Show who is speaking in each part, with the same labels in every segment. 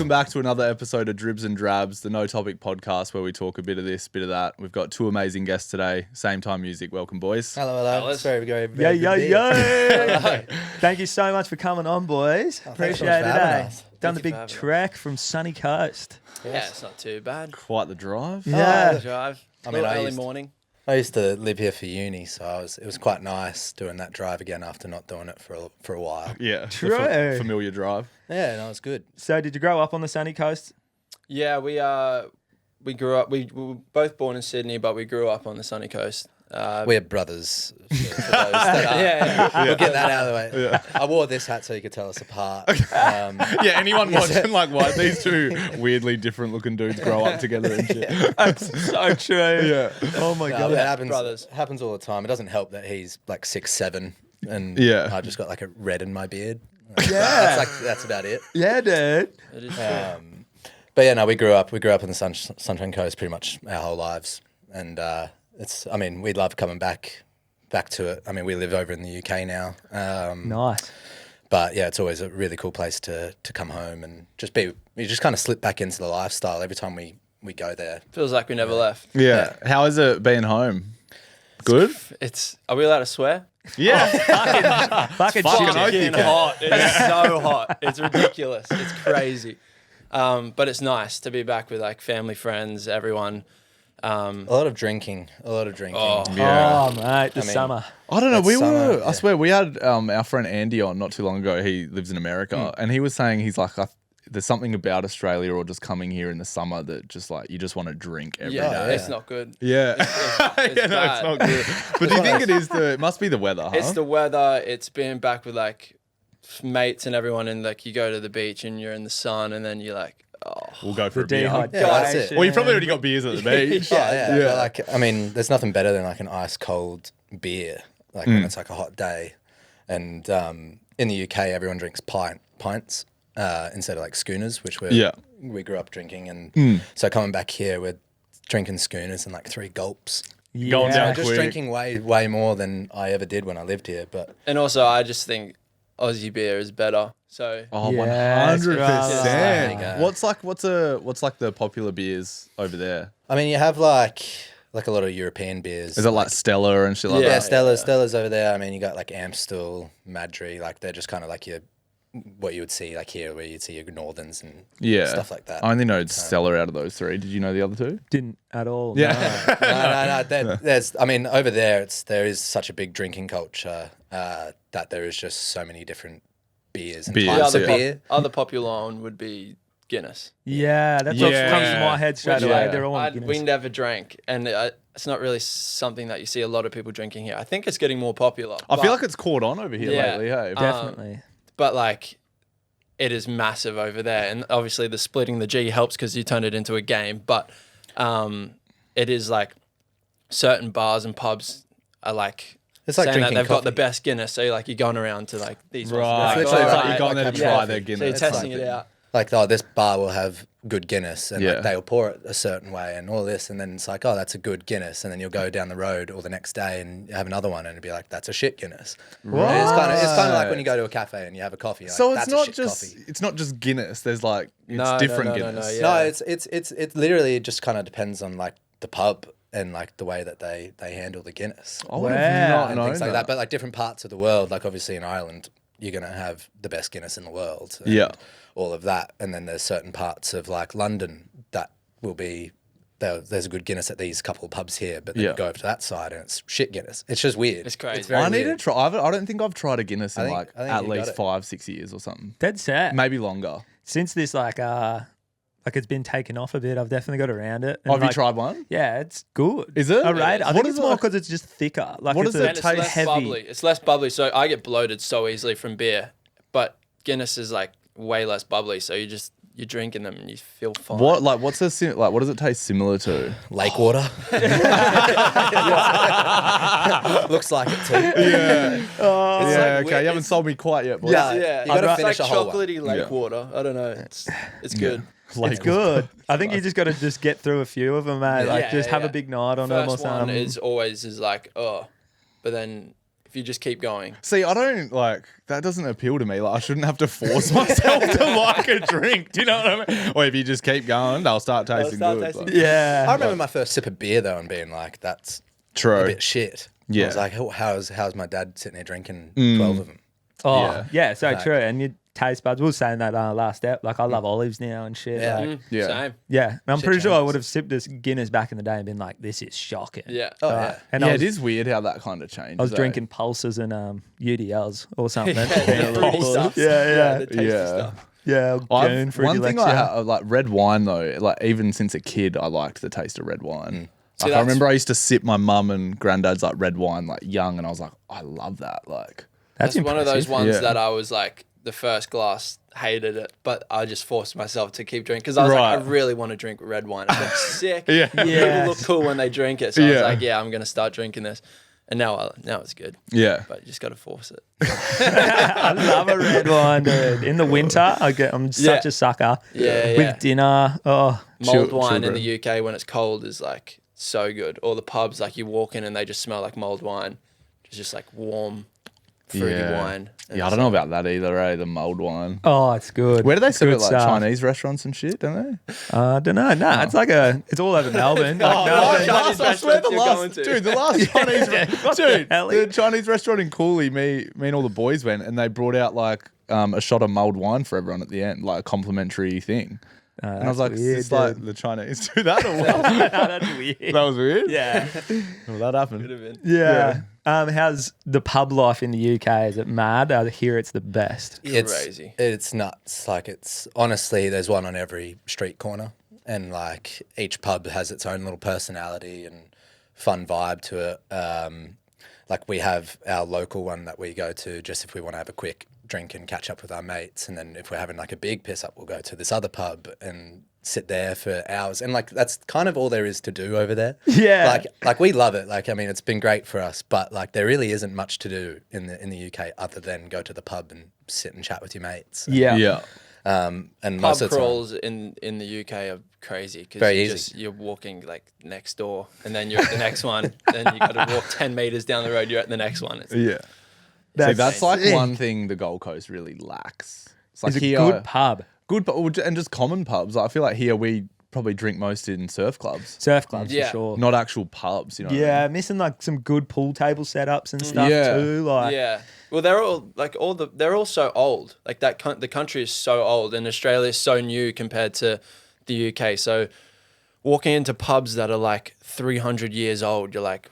Speaker 1: back to another episode of Dribs and Drabs, the no topic podcast where we talk a bit of this, bit of that. We've got two amazing guests today. Sametime Music, welcome boys.
Speaker 2: Hello. It's very
Speaker 3: Yo.
Speaker 2: good.
Speaker 3: Thank you so much for coming on, boys. Appreciate it. Done the big trek from sunny coast.
Speaker 2: Yeah, it's not too bad.
Speaker 1: Quite the drive.
Speaker 3: Yeah.
Speaker 2: Drive.
Speaker 4: I mean,
Speaker 2: early morning.
Speaker 4: I used to live here for uni, so it was quite nice doing that drive again after not doing it for a while.
Speaker 1: Yeah,
Speaker 3: True.
Speaker 1: the familiar drive.
Speaker 4: Yeah, no, it's good.
Speaker 3: So did you grow up on the sunny coast?
Speaker 2: Yeah, we grew up. We were both born in Sydney, but we grew up on the sunny coast.
Speaker 4: We're brothers. For those that are.
Speaker 2: Yeah.
Speaker 4: We'll get that out of the way.
Speaker 1: Yeah.
Speaker 4: I wore this hat so you could tell us apart.
Speaker 1: Yeah, anyone watching like, why these two weirdly different looking dudes grow up together and shit?
Speaker 3: That's so true.
Speaker 1: Yeah.
Speaker 3: Oh my
Speaker 4: No,
Speaker 3: god.
Speaker 4: it
Speaker 2: brothers.
Speaker 4: happens all the time. It doesn't help that he's like 6'7", and
Speaker 1: Yeah.
Speaker 4: I just got like a red in my beard.
Speaker 3: Yeah.
Speaker 4: That's about it.
Speaker 3: Yeah, dude.
Speaker 2: It is true.
Speaker 4: But yeah, no, we grew up on the Sunshine Coast pretty much our whole lives, and we love coming back to it. I mean, we live over in the UK now.
Speaker 3: Nice.
Speaker 4: But yeah, it's always a really cool place to come home and you just kind of slip back into the lifestyle every time we go there.
Speaker 2: Feels like we never left.
Speaker 1: Yeah. How is it being home? Good?
Speaker 2: Are we allowed to swear?
Speaker 1: Yeah.
Speaker 3: Fucking
Speaker 1: Fucking
Speaker 3: shit.
Speaker 1: oath you
Speaker 2: Fucking
Speaker 1: can.
Speaker 2: hot. It's so hot. It's ridiculous. It's crazy. But it's nice to be back with like family, friends, everyone.
Speaker 4: A lot of drinking.
Speaker 2: Oh.
Speaker 1: Yeah.
Speaker 3: Oh, mate, the summer.
Speaker 1: I don't know.
Speaker 4: It's summer,
Speaker 1: I
Speaker 4: yeah.
Speaker 1: swear, we had our friend Andy on not too long ago. He lives in America, and he was saying he's like, there's something about Australia or just coming here in the summer that just like you just want to drink every day.
Speaker 2: Yeah, it's not good.
Speaker 1: Yeah,
Speaker 2: It's
Speaker 1: yeah, no,
Speaker 2: bad.
Speaker 1: it's not good. But do you think it must be the weather? Huh?
Speaker 2: It's the weather. It's being back with like mates and everyone, and like you go to the beach and you're in the sun, and then you're like, oh,
Speaker 1: We'll go for
Speaker 3: The
Speaker 1: a beer.
Speaker 3: dehydration.
Speaker 4: that's it.
Speaker 1: Well, you probably already got beers at the beach.
Speaker 4: Yeah.
Speaker 1: Yeah.
Speaker 4: But there's nothing better than like an ice cold beer, like when it's like a hot day. And in the UK, everyone drinks pints instead of like schooners, which we grew up drinking. And so coming back here, we're drinking schooners and like 3 gulps.
Speaker 1: Going down
Speaker 4: Just
Speaker 1: quick.
Speaker 4: drinking way more than I ever did when I lived here. But
Speaker 2: and also I just think Aussie beer is better. So
Speaker 1: Oh,
Speaker 3: Yes,
Speaker 1: 100%.
Speaker 4: There you go.
Speaker 1: What's like the popular beers over there?
Speaker 4: I mean, you have like a lot of European beers.
Speaker 1: Is it like Stella and shit like
Speaker 4: Yeah,
Speaker 1: that?
Speaker 4: Stella's over there. I mean, you got like Amstel, Madry, like they're just kind of like what you would see like here, where you'd see your Northerns and
Speaker 1: Yeah.
Speaker 4: stuff like that.
Speaker 1: I only know Stella out of those 3. Did you know the other 2?
Speaker 3: Didn't at all.
Speaker 1: Yeah.
Speaker 4: No. There's, I mean, over there, there is such a big drinking culture that there is just so many different beers and
Speaker 1: Beers,
Speaker 4: types
Speaker 2: the
Speaker 4: of
Speaker 1: yeah.
Speaker 4: beer.
Speaker 2: other popular one would be Guinness.
Speaker 3: Yeah, that's what
Speaker 1: Yeah.
Speaker 3: comes to my head straight
Speaker 2: Which,
Speaker 3: away.
Speaker 1: yeah.
Speaker 3: They're all on
Speaker 2: We
Speaker 3: Guinness.
Speaker 2: never drank, and it's not really something that you see a lot of people drinking here. I think it's getting more popular.
Speaker 1: I feel like it's caught on over here
Speaker 2: Yeah.
Speaker 1: lately. Hey,
Speaker 3: Definitely.
Speaker 2: But like, it is massive over there, and obviously the splitting the G helps because you turn it into a game. But it is like certain bars and pubs are like
Speaker 4: It's like
Speaker 2: saying that
Speaker 4: drinking
Speaker 2: they've got
Speaker 4: coffee.
Speaker 2: the best Guinness. So like you're going around to like these ones.
Speaker 1: right.
Speaker 4: It's
Speaker 1: So
Speaker 4: literally
Speaker 1: it's
Speaker 4: like-
Speaker 1: like you're going there to
Speaker 4: like
Speaker 1: try
Speaker 4: having
Speaker 1: their
Speaker 4: coffee.
Speaker 2: So you're
Speaker 1: Guinness.
Speaker 2: testing it out.
Speaker 4: Like, oh, this bar will have good Guinness, and
Speaker 1: Yeah.
Speaker 4: like, they'll pour it a certain way and all this, and then it's like, oh, that's a good Guinness, and then you'll go down the road or the next day and have another one, and it'll be like, that's a shit Guinness.
Speaker 1: Right.
Speaker 4: And it's kind of like when you go to a cafe and you have a coffee. You're
Speaker 1: So
Speaker 4: like,
Speaker 1: it's
Speaker 4: that's a
Speaker 1: not
Speaker 4: shit
Speaker 1: just
Speaker 4: coffee.
Speaker 1: it's not just Guinness. There's like
Speaker 2: No,
Speaker 1: different
Speaker 2: no,
Speaker 1: Guinness.
Speaker 2: yeah.
Speaker 4: No, it's literally just kind of depends on like the pub and like the way that they handle the Guinness
Speaker 1: I would
Speaker 3: Wow.
Speaker 1: have not
Speaker 4: and
Speaker 1: known
Speaker 4: things like that. But like different parts of the world, like obviously in Ireland, you're gonna have the best Guinness in the world. And
Speaker 1: Yeah.
Speaker 4: all of that, and then there's certain parts of like London that will be there's a good Guinness at these couple of pubs here, but then
Speaker 1: Yeah.
Speaker 4: you go over to that side and it's shit Guinness. It's just weird.
Speaker 2: It's crazy.
Speaker 4: very
Speaker 1: I need
Speaker 4: weird.
Speaker 1: to try. I don't think I've tried a Guinness in
Speaker 4: I think
Speaker 1: at
Speaker 4: you
Speaker 1: least
Speaker 4: got it.
Speaker 1: 5-6 years or something.
Speaker 3: Dead set.
Speaker 1: Maybe longer.
Speaker 3: Since this like it's been taken off a bit, I've definitely got around it. And,
Speaker 1: Have you
Speaker 3: like,
Speaker 1: tried one?
Speaker 3: Yeah, it's good.
Speaker 1: Is it?
Speaker 3: I rate it. I
Speaker 1: What
Speaker 3: think
Speaker 1: is
Speaker 3: it's
Speaker 1: it
Speaker 3: more
Speaker 1: like-
Speaker 3: because it's just thicker. Like
Speaker 1: What
Speaker 3: it's
Speaker 1: does
Speaker 3: a
Speaker 1: it
Speaker 2: And it's
Speaker 1: taste
Speaker 2: less
Speaker 3: heavy.
Speaker 2: bubbly. It's less bubbly, so I get bloated so easily from beer. But Guinness is like way less bubbly, so you're drinking them and you feel fine.
Speaker 1: What does it taste similar to?
Speaker 4: Lake water. Looks like it too.
Speaker 1: Yeah.
Speaker 2: It's
Speaker 1: Yeah,
Speaker 2: like
Speaker 1: okay.
Speaker 2: weird-
Speaker 1: You haven't sold me quite yet, boys.
Speaker 4: Yeah.
Speaker 2: Yeah,
Speaker 4: You gotta
Speaker 2: it's like
Speaker 4: finish a whole one.
Speaker 2: chocolatey lake
Speaker 1: Yeah.
Speaker 2: water. I don't know. It's good.
Speaker 1: Like,
Speaker 3: It's good. I think you just got to just get through a few of them, mate. Like
Speaker 2: Yeah,
Speaker 3: just have
Speaker 2: yeah.
Speaker 3: a big night on them or
Speaker 2: First one
Speaker 3: something.
Speaker 2: is always like but then if you just keep going.
Speaker 1: See, I don't like that. Doesn't appeal to me. Like I shouldn't have to force myself to like a drink. Do you know what I mean? Or if you just keep going, they'll start tasting good. Like,
Speaker 3: Yeah.
Speaker 4: I remember my first sip of beer though and being like, that's
Speaker 1: true.
Speaker 4: a bit shit.
Speaker 1: Yeah.
Speaker 4: I was like, how's my dad sitting there drinking 12 of them?
Speaker 3: Oh, yeah, so
Speaker 4: Like-
Speaker 3: true. And your taste buds, we were saying that last step. Like, I love olives now and shit.
Speaker 4: Yeah.
Speaker 3: Like,
Speaker 1: Yeah.
Speaker 2: Same.
Speaker 3: yeah. And I'm
Speaker 4: Shit
Speaker 3: pretty sure I
Speaker 4: changes.
Speaker 3: would have sipped this Guinness back in the day and been like, this is shocking.
Speaker 2: Yeah.
Speaker 4: Oh, yeah.
Speaker 3: And
Speaker 1: Yeah,
Speaker 3: I was,
Speaker 1: it is weird how that kind of changes.
Speaker 3: I was
Speaker 1: eh?
Speaker 3: drinking pulses and UDLs or something.
Speaker 2: Yeah,
Speaker 3: Being a
Speaker 2: the
Speaker 3: little
Speaker 2: fruity
Speaker 3: bull.
Speaker 2: stuff.
Speaker 3: Yeah.
Speaker 2: The tasty
Speaker 1: Yeah.
Speaker 2: stuff.
Speaker 3: Yeah.
Speaker 1: One thing I
Speaker 3: have.
Speaker 1: like red wine though, like even since a kid, I liked the taste of red wine.
Speaker 2: See,
Speaker 1: Like, I
Speaker 2: that's-
Speaker 1: remember I used to sip my mum and granddad's like red wine like young, and I was like, I love that. Like,
Speaker 2: That's one of those
Speaker 3: impressive.
Speaker 2: ones
Speaker 1: Yeah.
Speaker 2: that I was like, the first glass, hated it, but I just forced myself to keep drinking because I was
Speaker 1: Right.
Speaker 2: like, I really want to drink red wine. It looks sick.
Speaker 1: Yeah.
Speaker 2: People
Speaker 3: Yes.
Speaker 2: look cool when they drink it. So I was
Speaker 1: Yeah.
Speaker 2: like, yeah, I'm going to start drinking this. And now it's good.
Speaker 1: yeah,
Speaker 2: But you just got to force it.
Speaker 3: I love a red wine, dude. In the winter, I'm such a sucker.
Speaker 2: Yeah, yeah.
Speaker 3: With dinner, oh,
Speaker 2: Mulled
Speaker 1: Chill-
Speaker 2: wine in
Speaker 1: children.
Speaker 2: the UK when it's cold is like so good. Or the pubs, like you walk in and they just smell like mulled wine. It's just like warm, fruity
Speaker 1: yeah.
Speaker 2: wine. And
Speaker 1: Yeah, I
Speaker 2: it's
Speaker 1: don't know about that either. Eh? The mulled wine.
Speaker 3: oh, it's good.
Speaker 1: Where do they serve
Speaker 3: Good
Speaker 1: it? Like
Speaker 3: stuff.
Speaker 1: Chinese restaurants and shit, don't they?
Speaker 3: I don't know. No, it's like it's all over Melbourne. Like,
Speaker 2: Oh,
Speaker 3: Melbourne-
Speaker 2: Chinese restaurants you're going to.
Speaker 1: dude, the last Chinese,
Speaker 3: hell?
Speaker 1: the Chinese restaurant in Cooley, me and all the boys went, and they brought out like a shot of mulled wine for everyone at the end, like a complimentary thing. And I was like,
Speaker 3: weird,
Speaker 1: is this like
Speaker 3: dude.
Speaker 1: the Chinese do that or what?
Speaker 3: No, that's weird.
Speaker 1: That was weird.
Speaker 3: Yeah.
Speaker 1: Well, that happened.
Speaker 2: Could have been.
Speaker 3: Yeah. How's the pub life in the UK? Is it mad? I hear it's the best.
Speaker 2: Crazy.
Speaker 4: It's nuts. Like it's honestly, there's one on every street corner, and like each pub has its own little personality and fun vibe to it. Like we have our local one that we go to just if we want to have a quick drink and catch up with our mates, and then if we're having like a big piss up, we'll go to this other pub and sit there for hours. And like that's kind of all there is to do over there.
Speaker 3: Yeah.
Speaker 4: Like we love it. Like I mean, it's been great for us, but like there really isn't much to do in the UK other than go to the pub and sit and chat with your mates.
Speaker 3: Yeah.
Speaker 1: Yeah.
Speaker 4: And
Speaker 2: Pub
Speaker 4: most of the time,
Speaker 2: crawls in the UK are crazy
Speaker 4: Very
Speaker 2: because
Speaker 4: easy.
Speaker 2: you're walking like next door and then you're at the next one. Then you got to walk 10 meters down the road. You're at the next one. It's,
Speaker 1: Yeah. See, that's like one thing the Gold Coast really lacks. It's like
Speaker 3: It's a
Speaker 1: here,
Speaker 3: good pub.
Speaker 1: good pub, and just common pubs. Like, I feel like here we probably drink most in surf clubs,
Speaker 3: Surf clubs
Speaker 2: Yeah.
Speaker 3: for sure.
Speaker 1: not actual pubs. You know? What I
Speaker 3: Yeah,
Speaker 1: mean?
Speaker 3: missing like some good pool table setups and stuff
Speaker 1: Yeah.
Speaker 3: too. Like,
Speaker 2: yeah. Well, they're all like they're all so old. Like the country is so old and Australia is so new compared to the UK. So walking into pubs that are like 300 years old, you're like,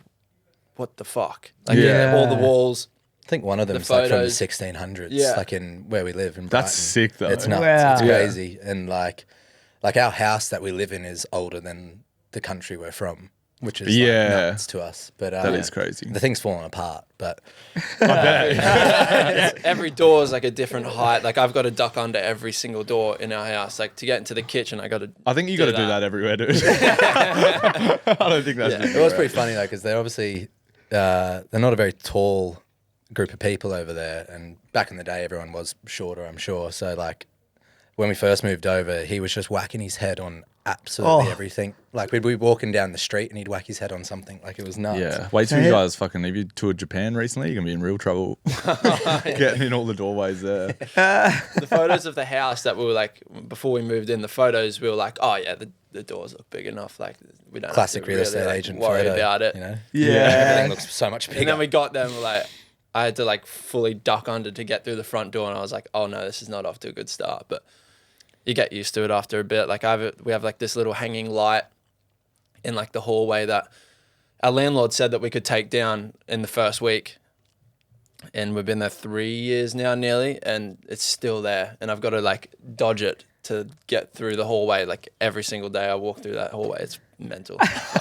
Speaker 2: what the fuck? Like
Speaker 1: Yeah.
Speaker 2: all the walls.
Speaker 4: I think one of them is like from the
Speaker 2: photos.
Speaker 4: 1600s,
Speaker 2: Yeah.
Speaker 4: like in where we live in Brighton.
Speaker 1: That's sick though.
Speaker 4: It's nuts.
Speaker 3: Wow.
Speaker 4: It's
Speaker 3: Yeah.
Speaker 4: crazy. And like our house that we live in is older than the country we're from, which is
Speaker 1: Yeah.
Speaker 4: like nuts to us. But
Speaker 1: That is crazy.
Speaker 4: The thing's falling apart, but
Speaker 2: Every door is like a different height. Like I've got to duck under every single door in our house. Like to get into the kitchen, I got to.
Speaker 1: I think you got to do that everywhere, dude. I don't think that's.
Speaker 2: Yeah.
Speaker 1: just
Speaker 4: it was
Speaker 1: around.
Speaker 4: pretty funny though because they're obviously they're not a very tall group of people over there. And back in the day, everyone was shorter, I'm sure. So like when we first moved over, he was just whacking his head on absolutely everything. Like we'd be walking down the street and he'd whack his head on something. Like it was nuts.
Speaker 1: Yeah. Wait till you guys fucking. Have you toured Japan recently? You're gonna be in real trouble getting in all the doorways there.
Speaker 2: The photos of the house that we were like before we moved in. The photos we were like, oh yeah, the doors look big enough. Like we don't
Speaker 4: Classic
Speaker 2: have to
Speaker 4: real
Speaker 2: really,
Speaker 4: estate
Speaker 2: like,
Speaker 4: agent
Speaker 2: worry
Speaker 4: photo,
Speaker 2: about it.
Speaker 4: You know?
Speaker 3: Yeah.
Speaker 4: Everything looks so much bigger.
Speaker 2: And then we got there and we're like, I had to like fully duck under to get through the front door, and I was like, oh no, this is not off to a good start. But you get used to it after a bit. Like we have like this little hanging light in like the hallway that our landlord said that we could take down in the first week. And we've been there 3 years now nearly, and it's still there. And I've got to like dodge it to get through the hallway. Like every single day I walk through that hallway. It's mental.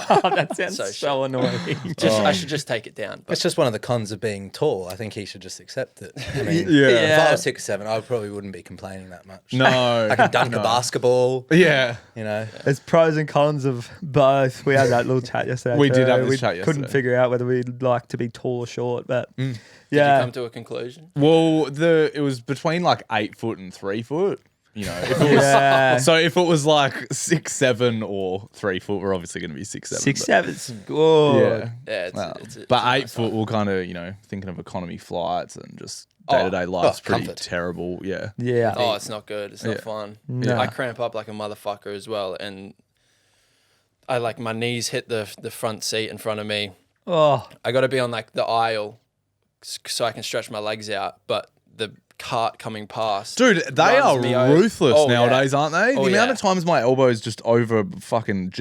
Speaker 3: Oh, that sounds
Speaker 2: So
Speaker 3: so annoying.
Speaker 2: I should just take it down. But
Speaker 4: It's just one of the cons of being tall. I think he should just accept it. I mean,
Speaker 1: Yeah.
Speaker 4: if I was 6'7", I probably wouldn't be complaining that much.
Speaker 1: No.
Speaker 4: I can dunk a basketball,
Speaker 1: Yeah.
Speaker 4: you know.
Speaker 3: There's pros and cons of both. We had that little chat yesterday.
Speaker 1: We did
Speaker 3: too.
Speaker 1: have this
Speaker 3: we
Speaker 1: chat
Speaker 3: couldn't
Speaker 1: yesterday.
Speaker 3: figure out whether we'd like to be tall or short, but
Speaker 2: did you
Speaker 3: yeah.
Speaker 2: come to a conclusion?
Speaker 1: Well, it was between like 8 foot and 3 foot. You know, if it was, so if it was like 6'7" or 3 foot, we're obviously going to be 6'7".
Speaker 3: 6'7's good.
Speaker 2: Yeah,
Speaker 1: but 8 foot, we're kind of thinking of economy flights and just day-to-day life's pretty
Speaker 4: comfort.
Speaker 1: terrible. Yeah.
Speaker 2: Oh, it's not good. It's not fun.
Speaker 3: No.
Speaker 2: I cramp up like a motherfucker as well, and I like my knees hit the front seat in front of me.
Speaker 3: Oh,
Speaker 2: I got to be on like the aisle so I can stretch my legs out, but the cart coming past,
Speaker 1: dude, they are ruthless nowadays, aren't they?
Speaker 2: Oh,
Speaker 1: the amount of times my elbow is just over fucking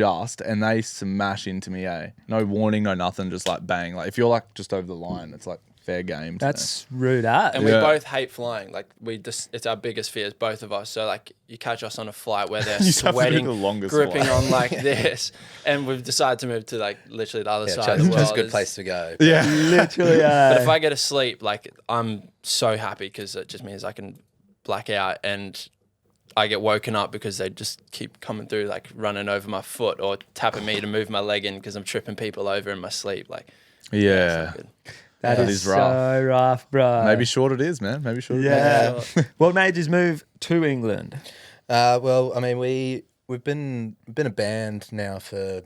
Speaker 1: and they smash into me, no warning, no nothing, just like bang. Like if you're like just over the line, it's like fair game.
Speaker 3: that's rude. And
Speaker 2: we both hate flying. Like it's our biggest fears, both of us. So like you catch us on a flight where they're sweating, gripping on like this, and we've decided to move to like literally the other side of the world.
Speaker 4: Just a good place to go.
Speaker 1: Yeah,
Speaker 3: literally.
Speaker 2: But if I get asleep, like I'm so happy because it just means I can black out, and I get woken up because they just keep coming through, like running over my foot or tapping me to move my leg in because I'm tripping people over in my sleep. Like,
Speaker 1: yeah.
Speaker 3: That is rough. So rough, bro.
Speaker 1: Maybe short it is, man. Maybe short it
Speaker 3: is. What made you move to England?
Speaker 4: Well, I mean, we've been a band now for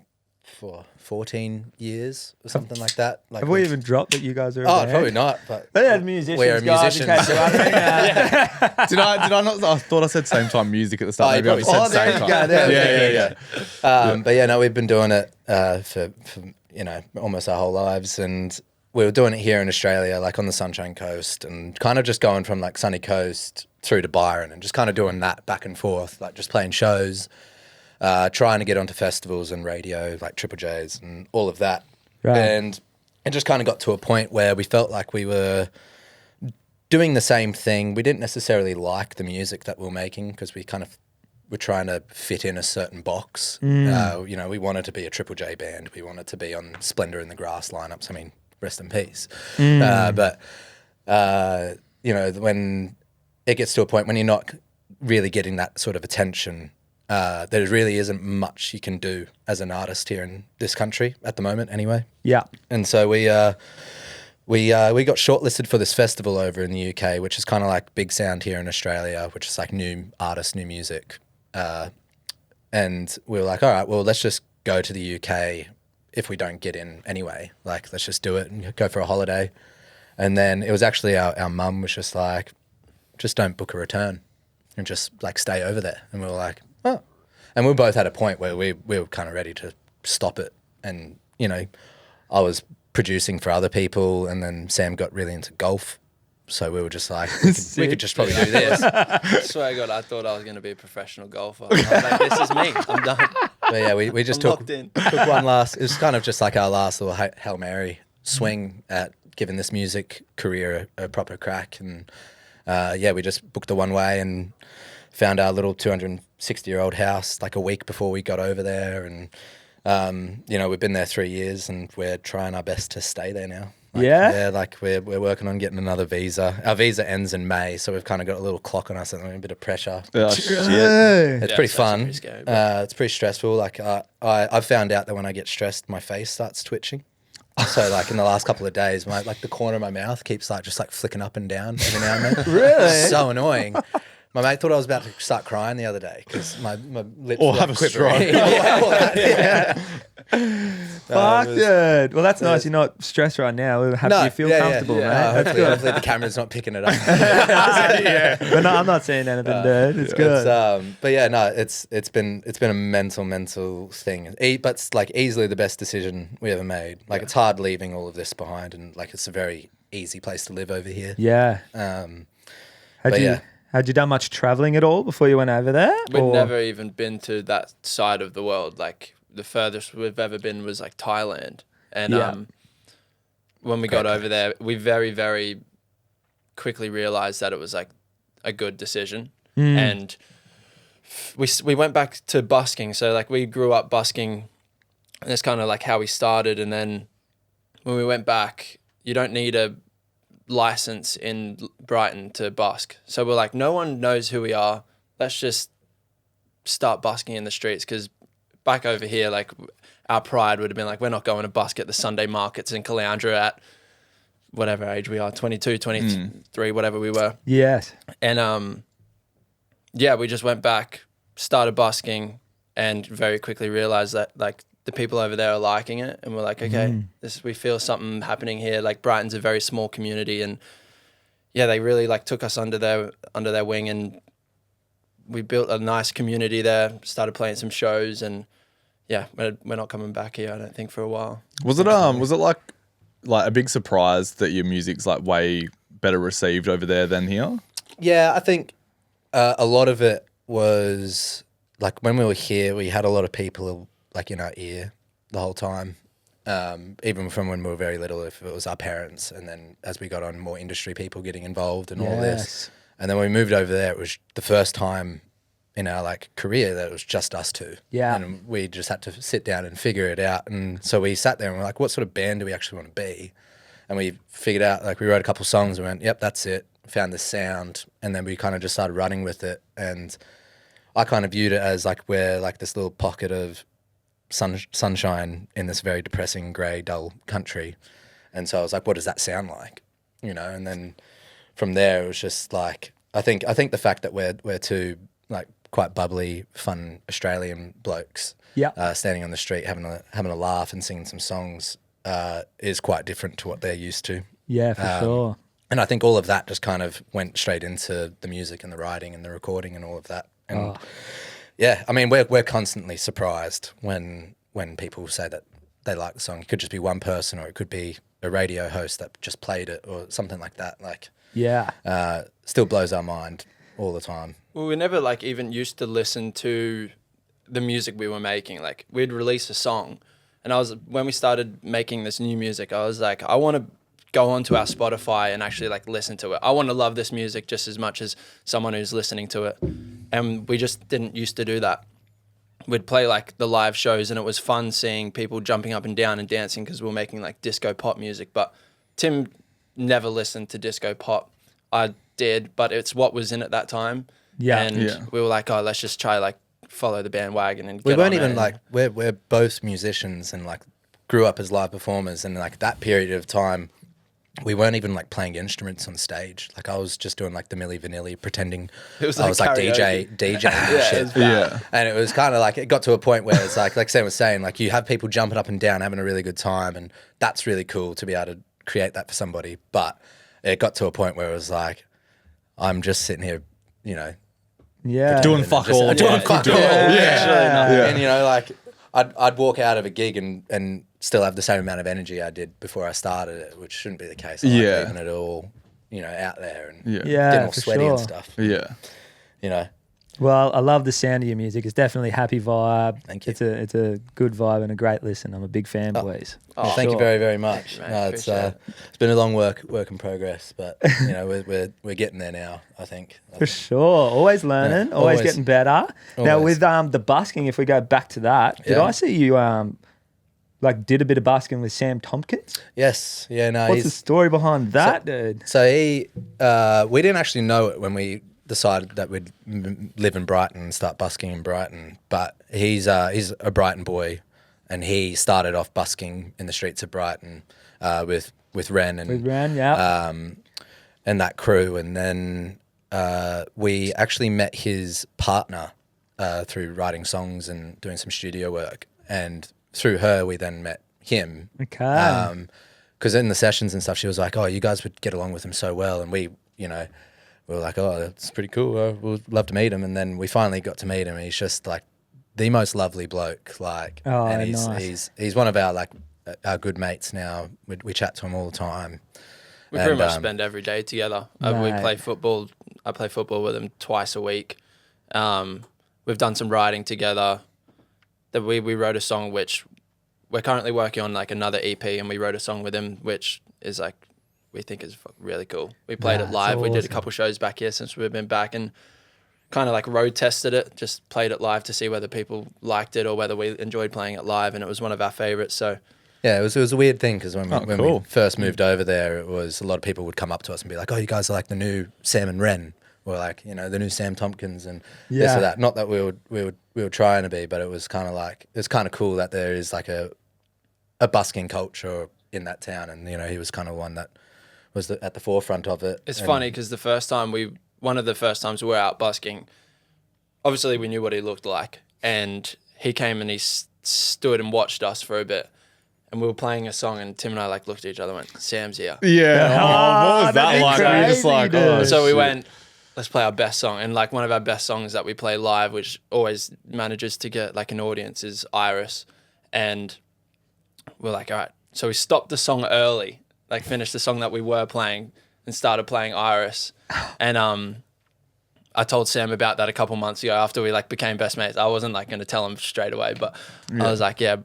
Speaker 4: 14 years or something like that. Like
Speaker 3: have we even dropped that you guys are a band?
Speaker 4: Probably not. But
Speaker 3: they're musicians.
Speaker 4: We are musicians.
Speaker 1: Did I not? I thought I said same time music at the start. Maybe I said same time. Yeah.
Speaker 4: But yeah, no, we've been doing it for almost our whole lives, and we were doing it here in Australia, like on the Sunshine Coast, and kind of just going from like Sunny Coast through to Byron and just kind of doing that back and forth, like just playing shows, trying to get onto festivals and radio, like Triple J's and all of that.
Speaker 3: Right.
Speaker 4: And it just kind of got to a point where we felt like we were doing the same thing. We didn't necessarily like the music that we were making because we kind of were trying to fit in a certain box. We wanted to be a Triple J band. We wanted to be on Splendor in the Grass lineups. I mean, rest in peace. But when it gets to a point when you're not really getting that sort of attention, there really isn't much you can do as an artist here in this country at the moment anyway.
Speaker 3: Yeah.
Speaker 4: And so we got shortlisted for this festival over in the UK, which is kind of like Big Sound here in Australia, which is like new artists, new music. And we were like, all right, well, let's just go to the UK if we don't get in anyway. Like, let's just do it and go for a holiday. And then it was actually our mum was just like, just don't book a return and just like stay over there. And we were like, oh. And we both had a point where we were kind of ready to stop it. And, I was producing for other people, and then Sam got really into golf. So we were just like, we could just probably do this.
Speaker 2: I swear to God, I thought I was going to be a professional golfer. I was like, this is me. I'm done.
Speaker 4: But yeah, we just took one last, it was kind of just like our last little Hail Mary swing at giving this music career a proper crack. And we just booked the one way and found our little 260-year-old house like a week before we got over there. And, we've been there 3 years and we're trying our best to stay there now. We're working on getting another visa. Our visa ends in May, so we've kind of got a little clock on us and a bit of pressure.
Speaker 1: Oh, shit.
Speaker 4: It's pretty fun. It's pretty stressful. Like I've found out that when I get stressed, my face starts twitching. So like in the last couple of days, the corner of my mouth keeps just flicking up and down every now and then.
Speaker 3: Really?
Speaker 4: It's so annoying. My mate thought I was about to start crying the other day because my lips
Speaker 1: or
Speaker 4: were
Speaker 1: have a stroke.
Speaker 3: Fuck, dude. Well, that's nice. You're not stressed right now. We're happy you feel comfortable, mate.
Speaker 4: Hopefully the camera's not picking it up.
Speaker 3: But no, I'm not saying anything, dude. It's good.
Speaker 4: It's been a mental thing. But it's like easily the best decision we ever made. Like it's hard leaving all of this behind, and like it's a very easy place to live over here.
Speaker 3: Yeah. Had you done much traveling at all before you went over there?
Speaker 2: We'd never even been to that side of the world. Like the furthest we've ever been was like Thailand. And when we got over there, we very, very quickly realized that it was like a good decision. And we went back to busking. So like we grew up busking, and that's kind of like how we started. And then when we went back, you don't need a license in Brighton to busk. So we're like, no one knows who we are. Let's just start busking in the streets, because back over here, like our pride would have been like, we're not going to busk at the Sunday markets in Caloundra at whatever age we are, 22, 23, whatever we were.
Speaker 3: Yes.
Speaker 2: And yeah, we just went back, started busking, and very quickly realized that like the people over there are liking it, and we're like, okay, we feel something happening here. Like Brighton's a very small community, and yeah, they really like took us under their wing, and we built a nice community there. Started playing some shows, and yeah, we're not coming back here, I don't think, for a while.
Speaker 1: Was it like a big surprise that your music's like way better received over there than here?
Speaker 4: Yeah, I think a lot of it was like when we were here, we had a lot of people like in our ear the whole time. Even from when we were very little, if it was our parents, and then as we got on, more industry people getting involved and all this. And then when we moved over there, it was the first time in our like career that it was just us two.
Speaker 3: Yeah.
Speaker 4: And we just had to sit down and figure it out. And so we sat there and we're like, what sort of band do we actually want to be? And we figured out, like we wrote a couple songs and went, yep, that's it. Found this sound. And then we kind of just started running with it. And I kind of viewed it as like we're like this little pocket of sunshine in this very depressing, grey, dull country. And so I was like, what does that sound like? You know, and then from there it was just like, I think the fact that we're two like quite bubbly, fun Australian blokes, standing on the street having a laugh and singing some songs is quite different to what they're used to.
Speaker 3: Yeah, for sure.
Speaker 4: And I think all of that just kind of went straight into the music and the writing and the recording and all of that. And yeah, I mean, we're constantly surprised when people say that they like the song. It could just be one person, or it could be a radio host that just played it, or something like that. Like, still blows our mind all the time.
Speaker 2: Well, we never like even used to listen to the music we were making. Like we'd release a song, and when we started making this new music, I was like, I want to go onto our Spotify and actually like listen to it. I want to love this music just as much as someone who's listening to it. And we just didn't used to do that. We'd play like the live shows, and it was fun seeing people jumping up and down and dancing because we were making like disco pop music. But Tim never listened to disco pop. I did, but it's what was in at that time.
Speaker 3: Yeah.
Speaker 2: And we were like, oh, let's just try like follow the bandwagon and
Speaker 4: we
Speaker 2: get
Speaker 4: weren't
Speaker 2: on
Speaker 4: even
Speaker 2: it.
Speaker 4: like we're both musicians and like grew up as live performers, and like that period of time we weren't even like playing instruments on stage. Like I was just doing like the Milli Vanilli, pretending I was like DJ and shit. And it was kind of like, it got to a point where it's like Sam was saying, like you have people jumping up and down, having a really good time, and that's really cool to be able to create that for somebody. But it got to a point where it was like, I'm just sitting here, you know,
Speaker 1: doing fuck all.
Speaker 4: Doing fuck all.
Speaker 1: Yeah.
Speaker 4: And you know, like I'd walk out of a gig and still have the same amount of energy I did before I started it, which shouldn't be the case. I like leaving it all, you know, out there and getting all sweaty and stuff.
Speaker 1: Yeah.
Speaker 4: You know.
Speaker 3: Well, I love the sound of your music. It's definitely a happy vibe.
Speaker 4: Thank you.
Speaker 3: It's a good vibe and a great listen. I'm a big fan, boys.
Speaker 4: Well, thank you very, very much.
Speaker 2: Thank you,
Speaker 4: It's been a long work in progress, but you know we're getting there now. I think.
Speaker 3: For sure. Always learning, always getting better. Now with the busking, if we go back to that, did I see you like did a bit of busking with Sam Tompkins?
Speaker 4: Yes. Yeah. No.
Speaker 3: What's the story behind that, dude?
Speaker 4: So we didn't actually know it when we decided that we'd live in Brighton and start busking in Brighton, but he's a Brighton boy, and he started off busking in the streets of Brighton with Ren and and that crew, and then we actually met his partner through writing songs and doing some studio work, and through her we then met him.
Speaker 3: Okay.
Speaker 4: Because in the sessions and stuff, she was like, "Oh, you guys would get along with him so well," and we were like, "Oh, that's pretty cool. We'd love to meet him." And then we finally got to meet him. And he's just like the most lovely bloke. Like, and he's one of our our good mates now. We chat to him all the time.
Speaker 2: We pretty much spend every day together. We play football. I play football with him twice a week. We've done some writing together. That we wrote a song which we're currently working on, like another EP, and we wrote a song with him which is like we think is really cool. We played it live. We did a couple shows back here since we've been back, and kind of like road tested it. Just played it live to see whether people liked it or whether we enjoyed playing it live, and it was one of our favorites. So.
Speaker 4: Yeah, it was a weird thing because when we first moved over there, it was a lot of people would come up to us and be like, "Oh, you guys are like the new Sam and Ren," or like the new Sam Tompkins and this or that. Not that we were trying to be, but it was kind of like it's kind of cool that there is like a busking culture in that town, and he was kind of one that was at the forefront of it.
Speaker 2: It's funny because one of the first times we were out busking, obviously we knew what he looked like, and he came and he stood and watched us for a bit. And we were playing a song, and Tim and I like looked at each other and went, Sam's here.
Speaker 1: Yeah. What was that like?
Speaker 3: crazy,
Speaker 1: We were just like, oh,
Speaker 2: So we
Speaker 1: shit.
Speaker 2: went, let's play our best song. And like one of our best songs that we play live, which always manages to get like an audience, is Iris. And we're like, all right. So we stopped the song early, like finished the song that we were playing and started playing Iris. And I told Sam about that a couple months ago after we like became best mates. I wasn't like going to tell him straight away, but I was like, yeah,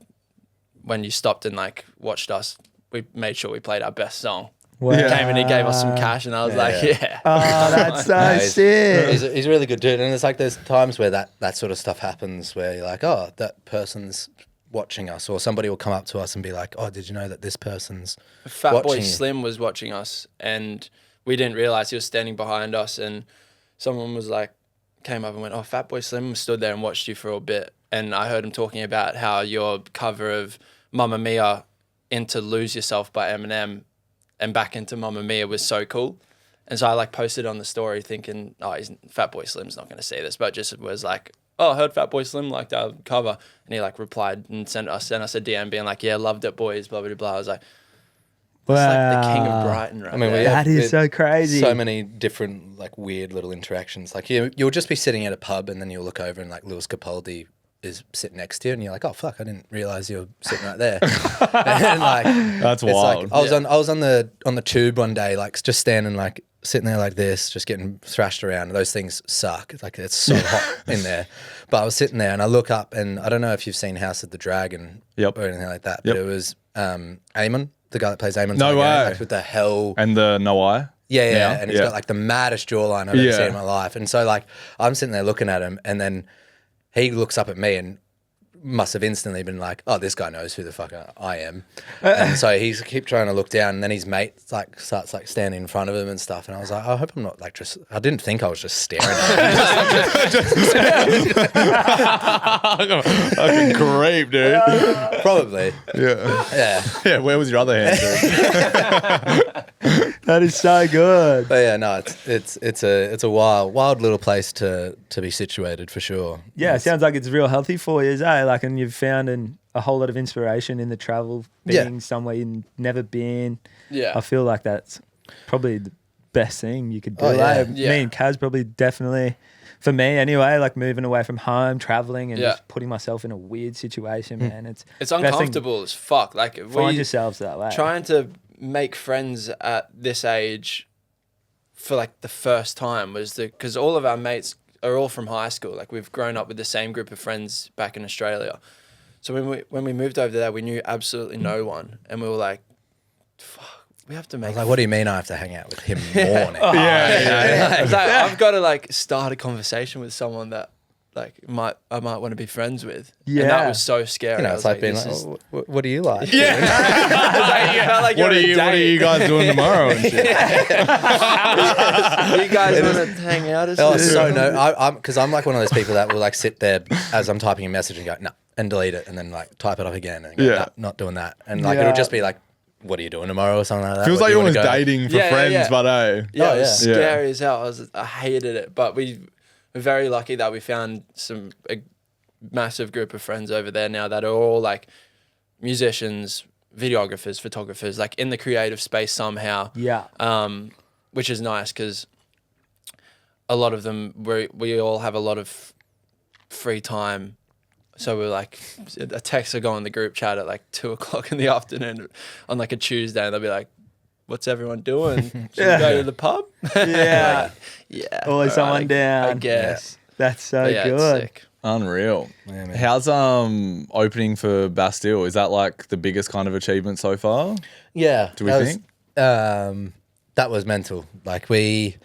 Speaker 2: when you stopped and like watched us, we made sure we played our best song.
Speaker 3: Wow.
Speaker 2: He came and he gave us some cash, and I was like, yeah.
Speaker 3: Oh, that's so sick.
Speaker 4: He's a really good dude. And it's like there's times where that sort of stuff happens where you're like, oh, that person's watching us, or somebody will come up to us and be like, oh, did you know that this person's
Speaker 2: Fatboy
Speaker 4: watching you?
Speaker 2: Slim was watching us, and we didn't realize he was standing behind us, and someone was like, came up and went, oh, Fatboy Slim stood there and watched you for a bit. And I heard him talking about how your cover of Mamma Mia into Lose Yourself by Eminem and back into Mamma Mia was so cool. And so I like posted on the story thinking, oh, Fatboy Slim's not going to see this, but just was like, oh, I heard Fatboy Slim liked our cover. And he like replied and sent us a DM being like, yeah, loved it, boys, blah, blah, blah. I was like, it's like the king of Brighton right there.
Speaker 3: That is so crazy.
Speaker 4: So many different like weird little interactions. Like you'll just be sitting at a pub and then you'll look over and like Lewis Capaldi is sitting next to you and you're like, oh fuck, I didn't realize you were sitting right there. And like
Speaker 1: That's wild.
Speaker 4: Like, I was on the tube one day, like just standing like sitting there like this, just getting thrashed around. Those things suck. Like it's so hot in there. But I was sitting there and I look up and I don't know if you've seen House of the Dragon or anything like that, but it was Eamon, the guy that plays Eamon.
Speaker 1: No way.
Speaker 4: Like with the hell
Speaker 1: And the no eye.
Speaker 4: Yeah. And he's got like the maddest jawline I've ever seen in my life. And so like I'm sitting there looking at him and then he looks up at me and must have instantly been like, oh, this guy knows who the fuck I am. And so he's keep trying to look down and then his mate like starts like standing in front of him and stuff. And I was like, I hope I'm not like just, I didn't think I was just staring at him.
Speaker 1: Fucking creep, dude.
Speaker 4: Probably.
Speaker 1: Yeah, where was your other hand, dude?
Speaker 3: That is so good.
Speaker 4: But yeah, no, it's a wild little place to be situated for sure.
Speaker 3: Yeah, it sounds like it's real healthy for you, eh? Like, and you've found a whole lot of inspiration in the travel, being somewhere you've never been.
Speaker 2: Yeah.
Speaker 3: I feel like that's probably the best thing you could do.
Speaker 4: Oh, yeah.
Speaker 3: Me and Kaz probably definitely, for me anyway, like moving away from home, traveling and just putting myself in a weird situation, man. It's
Speaker 2: uncomfortable as fuck. Like
Speaker 3: find yourselves that way.
Speaker 2: Trying to make friends at this age for like the first time was because all of our mates are all from high school. Like we've grown up with the same group of friends back in Australia. So when we moved over there, we knew absolutely no one, and we were like, "Fuck, we have to make."
Speaker 4: I was like, what do you mean I have to hang out with him more now?
Speaker 2: It's like, I've got to like start a conversation with someone that like I might want to be friends with.
Speaker 3: Yeah.
Speaker 2: And that was so scary.
Speaker 4: You know,
Speaker 2: I
Speaker 4: it's
Speaker 2: was
Speaker 4: like being like,
Speaker 2: this
Speaker 4: oh, what do you like?
Speaker 2: like
Speaker 1: What are you guys doing tomorrow and shit?
Speaker 2: you guys want to hang out?
Speaker 4: Oh, so no, because I'm like one of those people that will like sit there as I'm typing a message and go, no, and delete it, and then like type it up again and go, nah, not doing that. And like it'll just be like, what are you doing tomorrow or something like that?
Speaker 1: Feels like you're almost dating for friends, but
Speaker 2: Yeah, it was scary as hell. I hated it, but we're very lucky that we found a massive group of friends over there now that are all like musicians, videographers, photographers, like in the creative space somehow.
Speaker 3: Yeah.
Speaker 2: Which is nice because a lot of them, we all have a lot of free time. So we're like, a text will go in the group chat at like 2:00 in the afternoon on like a Tuesday, and they'll be like, what's everyone doing? Should we go to the pub?
Speaker 3: Yeah. Always
Speaker 2: all
Speaker 3: someone
Speaker 2: right,
Speaker 3: down.
Speaker 2: I guess.
Speaker 3: That's so
Speaker 2: But
Speaker 3: good.
Speaker 2: It's sick.
Speaker 1: unreal.
Speaker 4: Yeah, man.
Speaker 1: How's opening for Bastille? Is that like the biggest kind of achievement so far?
Speaker 4: Yeah.
Speaker 1: Do we think?
Speaker 4: That was mental. Like we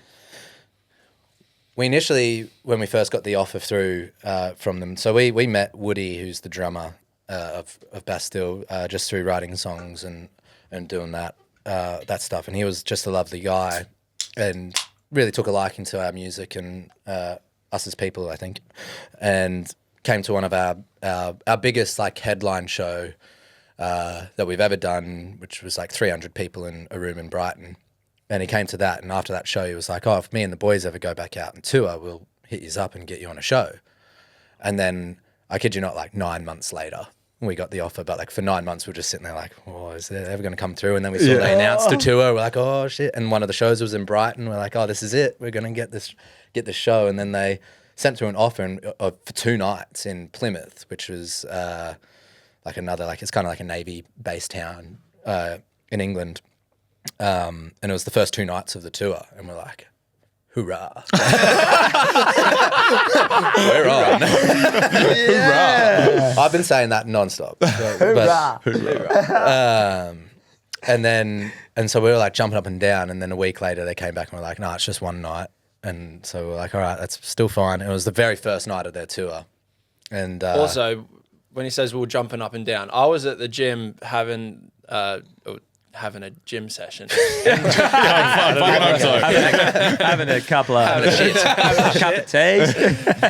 Speaker 4: initially, when we first got the offer through from them, so we met Woody, who's the drummer of Bastille, just through writing songs and doing that stuff. And he was just a lovely guy and really took a liking to our music and us as people, I think. And came to one of our biggest like headline show that we've ever done, which was like 300 people in a room in Brighton. And he came to that, and after that show, he was like, "Oh, if me and the boys ever go back out and tour, hit you up and get you on a show. And then, I kid you not, like 9 months later, we got the offer. But like for 9 months, we were just sitting there like, oh, is it ever going to come through? And then we saw they announced a tour. We're like, oh shit. And one of the shows was in Brighton. We're like, oh, this is it. We're going to get this show. And then they sent through an offer for 2 nights in Plymouth, which was like another, like it's kind of like a Navy-based town in England. And it was the first 2 nights of the tour. And we're like, hoorah. We're on. Hoorah. I've been saying that nonstop. Hoorah. And so we were like jumping up and down, and then a week later they came back and were like, no, it's just 1 night. And so we're like, all right, that's still fine. And it was the very first night of their tour. And
Speaker 2: also, when he says we were jumping up and down, I was at the gym having a gym session.
Speaker 3: Having a couple of cup of teas.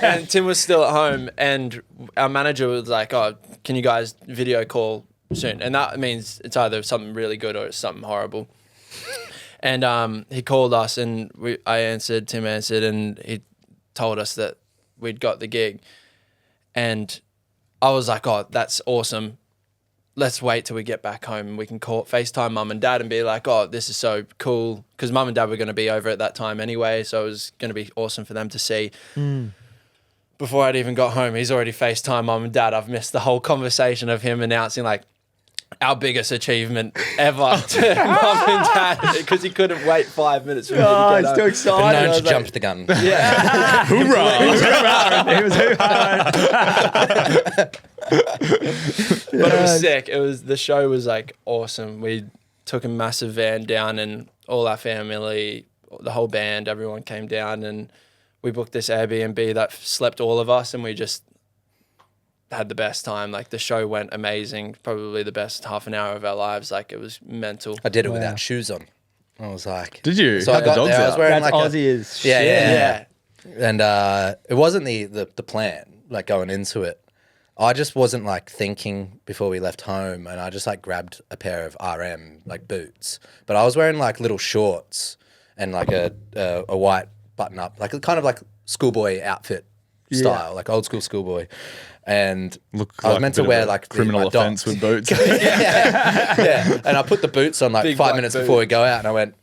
Speaker 2: And Tim was still at home, and our manager was like, oh, can you guys video call soon? And that means it's either something really good or it's something horrible. And he called us, and Tim answered, and he told us that we'd got the gig. And I was like, oh, that's awesome. Let's wait till we get back home and we can FaceTime mum and dad and be like, oh, this is so cool. Because mum and dad were going to be over at that time anyway, so it was going to be awesome for them to see. Before I'd even got home, he's already FaceTime mum and dad. I've missed the whole conversation of him announcing like our biggest achievement ever to mum and dad, because he couldn't wait 5 minutes for me to get
Speaker 3: he's
Speaker 2: home.
Speaker 3: too excited.
Speaker 4: known to jump the gun.
Speaker 2: Yeah.
Speaker 3: Hoorah. He was
Speaker 2: But it was sick. The show was like awesome. We took a massive van down, and all our family, the whole band, everyone came down, and we booked this Airbnb that slept all of us, and we just had the best time. Like the show went amazing. Probably the best half an hour of our lives. Like it was mental.
Speaker 4: I did it without shoes on. I was like,
Speaker 1: Did you?
Speaker 4: So
Speaker 1: Had
Speaker 4: I
Speaker 1: the
Speaker 4: got
Speaker 1: dogs
Speaker 4: there, I was
Speaker 1: out?
Speaker 4: wearing
Speaker 3: That's
Speaker 4: like
Speaker 3: Aussie as shit.
Speaker 4: Yeah. And it wasn't the plan, like going into it. I just wasn't like thinking before we left home, and I just like grabbed a pair of RM like boots. But I was wearing like little shorts and like a white button up, like kind of like schoolboy outfit style, like old school schoolboy. And I was meant to wear like
Speaker 1: criminal offense with boots.
Speaker 4: yeah. And I put the boots on like
Speaker 2: Big
Speaker 4: 5
Speaker 2: black
Speaker 4: minutes
Speaker 2: boot.
Speaker 4: before we go out, and I went,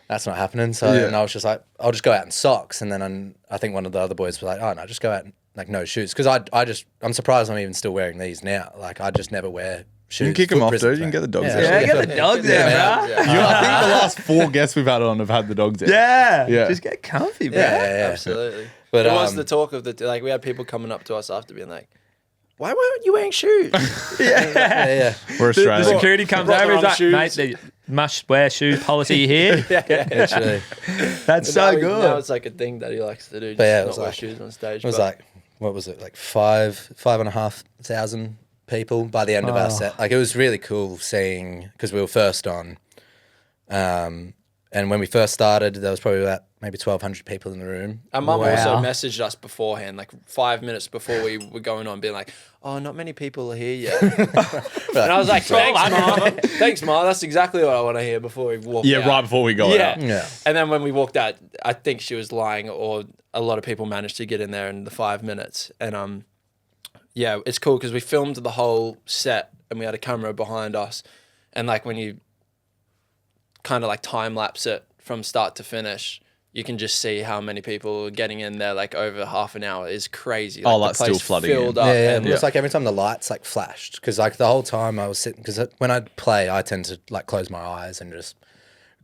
Speaker 4: that's not happening. So and I was just like, I'll just go out in socks. And then I think one of the other boys was like, oh no, just go out in like no shoes. Because I'm surprised I'm even still wearing these now. Like I just never wear shoes.
Speaker 1: You can kick them
Speaker 4: Foot
Speaker 1: off,
Speaker 4: prisons,
Speaker 1: dude. You can
Speaker 4: mate.
Speaker 1: get the dogs
Speaker 4: Yeah.
Speaker 1: out.
Speaker 3: Yeah, get the dogs out, bro.
Speaker 1: I think the last 4 guests we've had on have had the dogs out.
Speaker 3: Yeah. Just get comfy, bro.
Speaker 4: Yeah.
Speaker 2: Absolutely.
Speaker 4: But,
Speaker 2: it was the talk of like we had people coming up to us after being like, why weren't you wearing shoes?
Speaker 4: Yeah.
Speaker 1: We're
Speaker 3: The
Speaker 1: Australian.
Speaker 3: security comes
Speaker 2: Brought
Speaker 3: over.
Speaker 2: the
Speaker 3: He's
Speaker 2: wrong
Speaker 3: like,
Speaker 2: shoes.
Speaker 3: mate, the must wear shoes policy here.
Speaker 4: Literally.
Speaker 3: That's
Speaker 2: Now
Speaker 3: so
Speaker 2: he-
Speaker 3: good.
Speaker 2: Now it's like a thing that he likes to do. Just
Speaker 4: But yeah, it
Speaker 2: not
Speaker 4: was
Speaker 2: wear
Speaker 4: like-
Speaker 2: shoes on stage.
Speaker 4: It was like, what was it? Like 5,500 people by the end of our set. Like it was really cool seeing, because we were first on. And when we first started, there was probably about maybe 1,200 people in the room.
Speaker 2: our mum
Speaker 3: Wow.
Speaker 2: also messaged us beforehand, like 5 minutes before we were going on, being like, "Oh, not many people are here yet." And I was like, "Thanks, mum. Thanks, mum. That's exactly what I want to hear before we walk."
Speaker 1: Yeah,
Speaker 2: out.
Speaker 1: right before we go
Speaker 2: Yeah.
Speaker 1: out.
Speaker 4: Yeah.
Speaker 2: And then when we walked out, I think she was lying, or a lot of people managed to get in there in the 5 minutes. And yeah, it's cool because we filmed the whole set, and we had a camera behind us, and like when you kind of like time lapse it from start to finish, you can just see how many people are getting in there. Like over half an hour is crazy. Like,
Speaker 1: Oh,
Speaker 2: the
Speaker 1: that's still
Speaker 2: place
Speaker 1: flooding
Speaker 2: filled
Speaker 1: in.
Speaker 2: up.
Speaker 4: Yeah.
Speaker 2: And
Speaker 4: It was like every time the lights like flashed, because like the whole time I was sitting, because when I play, I tend to like close my eyes and just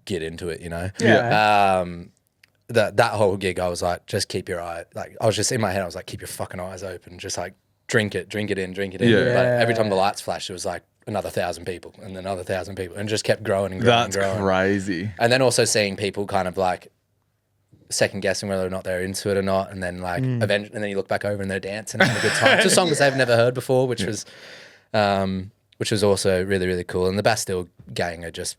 Speaker 4: get into it, you know?
Speaker 3: Yeah.
Speaker 4: That whole gig, I was like, just keep your eye, like I was just in my head, I was like, keep your fucking eyes open, just like drink it in.
Speaker 1: Yeah.
Speaker 4: But every time the lights flashed, it was like another 1,000 people and another 1,000 people, and just kept growing and growing
Speaker 1: That's
Speaker 4: and growing.
Speaker 1: crazy.
Speaker 4: And then also seeing people kind of like second guessing whether or not they're into it or not, and then like and then you look back over and they're dancing and having a good time to songs they've never heard before, which was also really, really cool. And the Bastille gang are just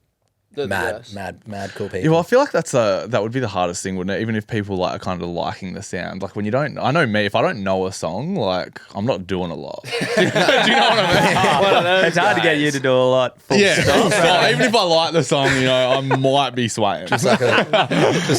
Speaker 2: They're the
Speaker 4: mad,
Speaker 2: best.
Speaker 4: mad cool people.
Speaker 1: Yeah, well, I feel like that would be the hardest thing, wouldn't it? Even if people like are kind of liking the sound, like when you don't. I know me. If I don't know a song, like I'm not doing a lot. Do you know what I mean?
Speaker 3: It's hard to get you to do a lot. Full stop.
Speaker 1: So even if I like the song, I might be swaying.
Speaker 4: just a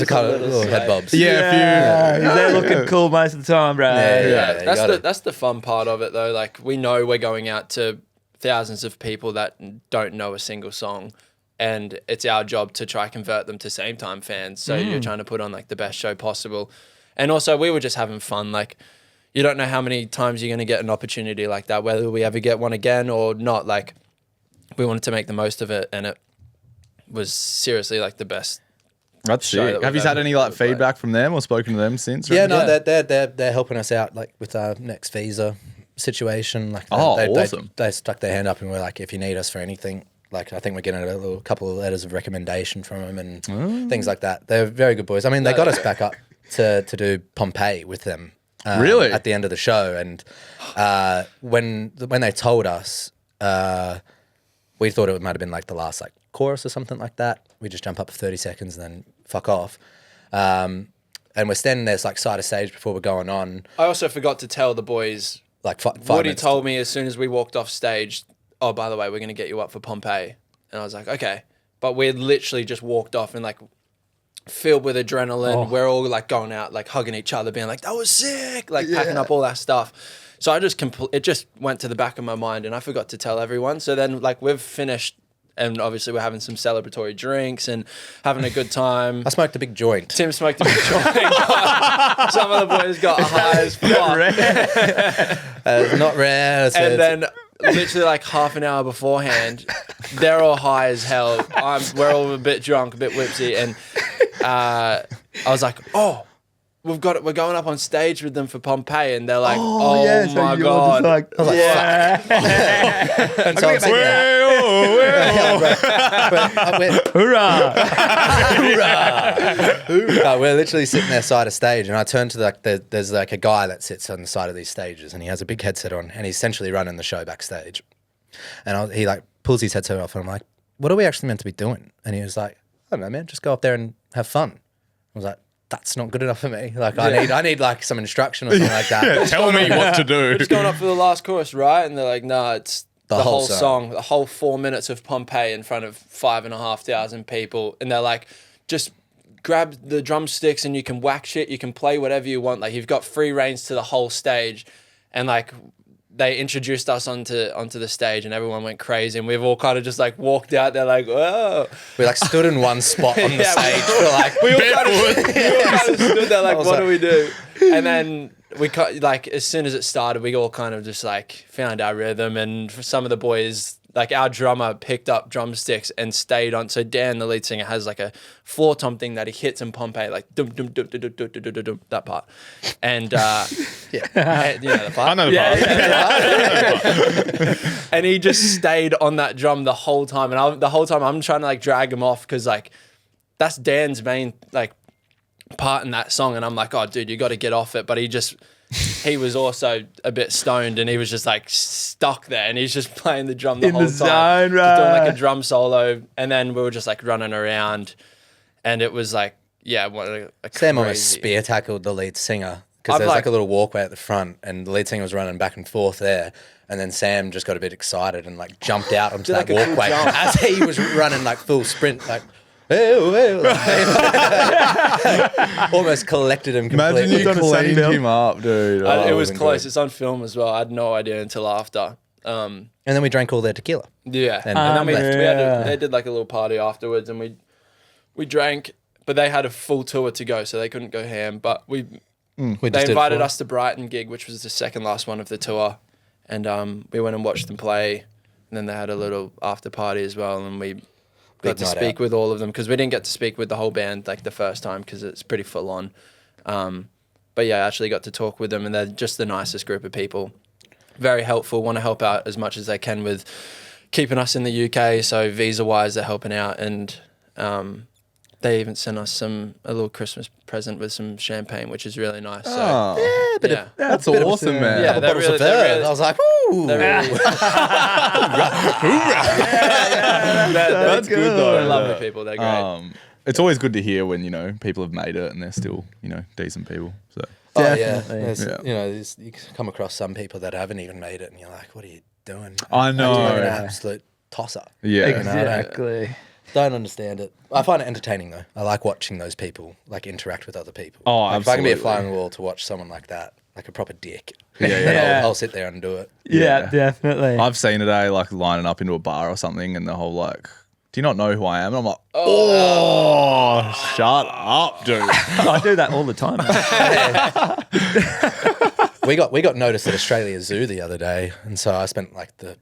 Speaker 4: couple of little head bobs.
Speaker 1: Yeah,
Speaker 3: They're looking cool most of the time, bro.
Speaker 4: Yeah.
Speaker 2: That's the fun part of it, though. Like, we know we're going out to thousands of people that don't know a single song, and it's our job to try convert them to Sametime fans. So you're trying to put on like the best show possible. And also, we were just having fun. Like, you don't know how many times you're going to get an opportunity like that, whether we ever get one again or not. Like, we wanted to make the most of it, and it was seriously like the best.
Speaker 1: That's
Speaker 2: show
Speaker 1: sick.
Speaker 2: that
Speaker 1: Have you
Speaker 2: we've
Speaker 1: had
Speaker 2: ever
Speaker 1: any like
Speaker 2: played.
Speaker 1: feedback from them or spoken to them since? or
Speaker 4: Yeah,
Speaker 1: anything?
Speaker 4: no, they're helping us out like with our next visa situation. Like,
Speaker 1: awesome.
Speaker 4: They stuck their hand up and were like, if you need us for anything, like I think we're getting a couple of letters of recommendation from them and things like that. They're very good boys. I mean, they got us back up to do Pompeii with them.
Speaker 1: Really?
Speaker 4: At the end of the show, and when they told us, we thought it might have been like the last like chorus or something like that. We just jump up for 30 seconds and then fuck off. And we're standing there like side of stage before we're going on.
Speaker 2: I also forgot to tell the boys.
Speaker 4: Like five
Speaker 2: Woody
Speaker 4: minutes
Speaker 2: told me as soon as we walked off stage, oh, by the way, we're going to get you up for Pompeii. And I was like, okay. But we had literally just walked off and like filled with adrenaline. We're all like going out, like hugging each other, being like, that was sick, like packing up all that stuff. So I just it just went to the back of my mind and I forgot to tell everyone. So then like we've finished and obviously we're having some celebratory drinks and having a good time.
Speaker 4: I smoked a big joint.
Speaker 2: Tim smoked a big joint. Some of the boys got high as fuck.
Speaker 4: Not rare.
Speaker 2: And then literally like half an hour beforehand, they're all high as hell. We're all a bit drunk, a bit whipsy, and I was like, "Oh, we're going up on stage with them for Pompeii," and they're like, "Oh,
Speaker 3: yeah, so
Speaker 2: my
Speaker 3: you're
Speaker 2: god!"
Speaker 3: just like,
Speaker 4: I was like, fuck. And so I'm sitting there.
Speaker 3: Hoorah!
Speaker 4: We're literally sitting there side of stage, and I turn to there's like a guy that sits on the side of these stages, and he has a big headset on, and he's essentially running the show backstage. And he like pulls his headset off, and I'm like, "What are we actually meant to be doing?" And he was like, "I don't know, man. Just go up there and have fun." I was like, "That's not good enough for me. Like, I need like some instruction or something like that."
Speaker 1: Tell me what to do.
Speaker 2: Just going up for the last chorus, right? And they're like, "No, it's the whole song, the whole 4 minutes of Pompeii in front of 5,500 people." And they're like, "Just grab the drumsticks and you can whack shit. You can play whatever you want. Like, you've got free reins to the whole stage." And like, they introduced us onto the stage and everyone went crazy and we've all kind of just like walked out there like, whoa.
Speaker 4: We like stood in one spot on the stage for like
Speaker 2: We all kind of stood there like, what do we do? And then we like, as soon as it started, we all kind of just like found our rhythm, and for some of the boys, like our drummer picked up drumsticks and stayed on. So Dan, the lead singer, has like a floor tom thing that he hits in Pompeii, like dum dum dum dum dum dum dum dum dum, that part. And and, you know the part.
Speaker 1: I know the part.
Speaker 2: And he just stayed on that drum the whole time, and the whole time I'm trying to like drag him off because like that's Dan's main like part in that song, and I'm like, oh dude, you got to get off it. But he was also a bit stoned, and he was just like stuck there, and he's just playing the drum the whole time,
Speaker 3: zone,
Speaker 2: just
Speaker 3: right?
Speaker 2: doing like a drum solo, and then we were just like running around, and it was like, yeah, what a
Speaker 4: Sam almost
Speaker 2: crazy-
Speaker 4: spear tackled the lead singer because
Speaker 2: I've
Speaker 4: there's like
Speaker 2: like-
Speaker 4: a little walkway at the front, and the lead singer was running back and forth there. And then Sam just got a bit excited and like jumped out onto that
Speaker 2: like a cool
Speaker 4: walkway
Speaker 2: jump.
Speaker 4: as he was running like full sprint, like almost collected him completely.
Speaker 1: Imagine you
Speaker 3: on a
Speaker 1: cleaned
Speaker 3: sunbelt.
Speaker 1: him up, dude.
Speaker 2: it
Speaker 1: Oh,
Speaker 2: was
Speaker 4: been
Speaker 2: close.
Speaker 4: good.
Speaker 2: It's on film as well. I had no idea until after.
Speaker 4: And then we drank all their tequila.
Speaker 2: Yeah,
Speaker 4: And
Speaker 2: and then
Speaker 3: yeah.
Speaker 2: they did like a little party afterwards, and we drank, but they had a full tour to go, so they couldn't go ham. But
Speaker 4: We
Speaker 2: they
Speaker 4: just did
Speaker 2: invited
Speaker 4: for
Speaker 2: us to Brighton gig, which was the second last one of the tour, and we went and watched them play, and then they had a little after party as well, and we got to
Speaker 4: night
Speaker 2: speak
Speaker 4: out.
Speaker 2: with all of them because we didn't get to speak with the whole band like the first time because it's pretty full on. But yeah, I actually got to talk with them, and they're just the nicest group of people. Very helpful, want to help out as much as they can with keeping us in the UK. So visa-wise, they're helping out, and they even sent us a little Christmas present with some champagne, which is really nice. So
Speaker 1: Oh,
Speaker 2: yeah,
Speaker 1: that's awesome, man.
Speaker 2: Yeah, they're
Speaker 4: bottles of
Speaker 2: really-
Speaker 4: Verve. I was like, ooh.
Speaker 2: they're really-
Speaker 1: That's good though.
Speaker 2: They're lovely people. They're great.
Speaker 1: It's always good to hear when, you know, people have made it and they're still, you know, decent people. So
Speaker 4: Oh yeah,
Speaker 3: Definitely.
Speaker 4: You know, you come across some people that haven't even made it, and you're like, what are you doing?
Speaker 1: I know.
Speaker 4: You're an absolute tosser.
Speaker 1: yeah.
Speaker 3: Exactly.
Speaker 4: Don't understand it. I find it entertaining though. I like watching those people like interact with other people.
Speaker 1: Oh,
Speaker 4: like, if I can be a
Speaker 1: absolutely.
Speaker 4: fly on the wall to watch someone like that, like a proper dick,
Speaker 1: Yeah,
Speaker 4: then
Speaker 3: yeah.
Speaker 4: I'll sit there and do it.
Speaker 3: Yeah, definitely.
Speaker 1: I've seen it, like lining up into a bar or something, and the whole like, do you not know who I am? And I'm like, oh, shut up, dude.
Speaker 3: I do that all the time.
Speaker 4: We got noticed at Australia Zoo the other day, and so I spent like the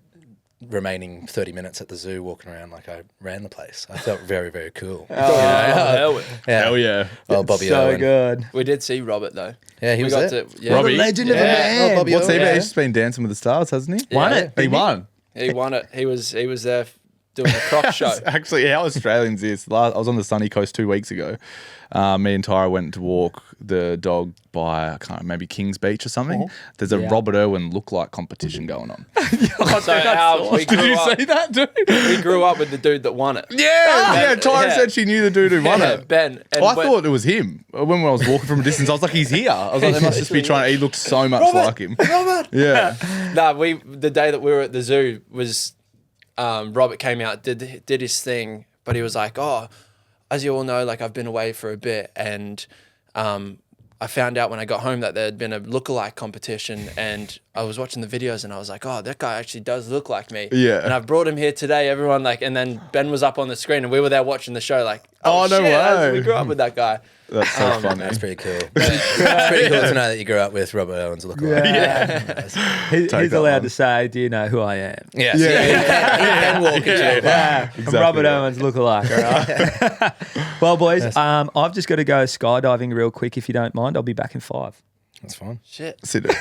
Speaker 4: remaining 30 minutes at the zoo walking around like I ran the place. I felt very, very cool.
Speaker 2: Hell,
Speaker 1: Hell yeah.
Speaker 4: Oh, Bobby
Speaker 3: so
Speaker 4: Owen.
Speaker 3: good.
Speaker 2: we did see Robert though.
Speaker 4: Yeah, he
Speaker 2: We
Speaker 4: was
Speaker 2: got
Speaker 4: there.
Speaker 2: to. Yeah,
Speaker 1: Robbie?
Speaker 3: Legend of a
Speaker 2: Yeah.
Speaker 3: man.
Speaker 4: Oh, Bobby
Speaker 1: What's he
Speaker 4: Owen.
Speaker 1: been? He's just been Dancing with the Stars, hasn't he?
Speaker 3: Won
Speaker 2: Yeah.
Speaker 3: it.
Speaker 1: He
Speaker 3: didn't
Speaker 1: won.
Speaker 2: He won it. He was there doing a croc show.
Speaker 1: Actually, how Australians is. I was on the sunny coast 2 weeks ago. Me and Tyra went to walk the dog by, I can't remember, maybe Kings Beach or something. There's a
Speaker 3: Yeah.
Speaker 1: Robert Irwin look-like competition going on.
Speaker 2: So how we
Speaker 1: Did
Speaker 2: grew
Speaker 1: you
Speaker 2: up,
Speaker 1: see that, dude?
Speaker 2: we grew up with the dude that won it.
Speaker 1: Yeah, Tyra
Speaker 2: Yeah.
Speaker 1: said she knew the dude who won
Speaker 2: Yeah,
Speaker 1: it.
Speaker 2: Ben. And
Speaker 1: I
Speaker 2: when-
Speaker 1: thought it was him. When I was walking from a distance, I was like, he's here. I was like, they must just be trying to, he looked so much like him.
Speaker 4: Robert.
Speaker 1: Yeah.
Speaker 2: Nah, the day that we were at the zoo was Robert came out, did his thing, but he was like, oh, as you all know, like I've been away for a bit, and I found out when I got home that there had been a lookalike competition, and I was watching the videos and I was like, oh, that guy actually does look like me.
Speaker 1: Yeah.
Speaker 2: And I've brought him here today, everyone like, and then Ben was up on the screen and we were there watching the show like,
Speaker 1: Oh, no
Speaker 2: shit,
Speaker 1: way.
Speaker 2: we grew up with that guy.
Speaker 1: That's so funny.
Speaker 4: That's pretty cool. It's pretty cool to know that you grew up with Robert Owens lookalike.
Speaker 3: Yeah. He's
Speaker 1: Take that
Speaker 3: allowed
Speaker 1: one.
Speaker 3: to say, do you know who I am?
Speaker 4: Yes.
Speaker 1: Yeah.
Speaker 4: He can walk into a bar.
Speaker 3: Yeah, I'm
Speaker 1: Exactly
Speaker 3: Robert
Speaker 1: right.
Speaker 3: Owens lookalike, all right? Well, boys, I've just got to go skydiving real quick if you don't mind. I'll be back in 5.
Speaker 4: That's fine.
Speaker 2: Shit.
Speaker 1: Sit it.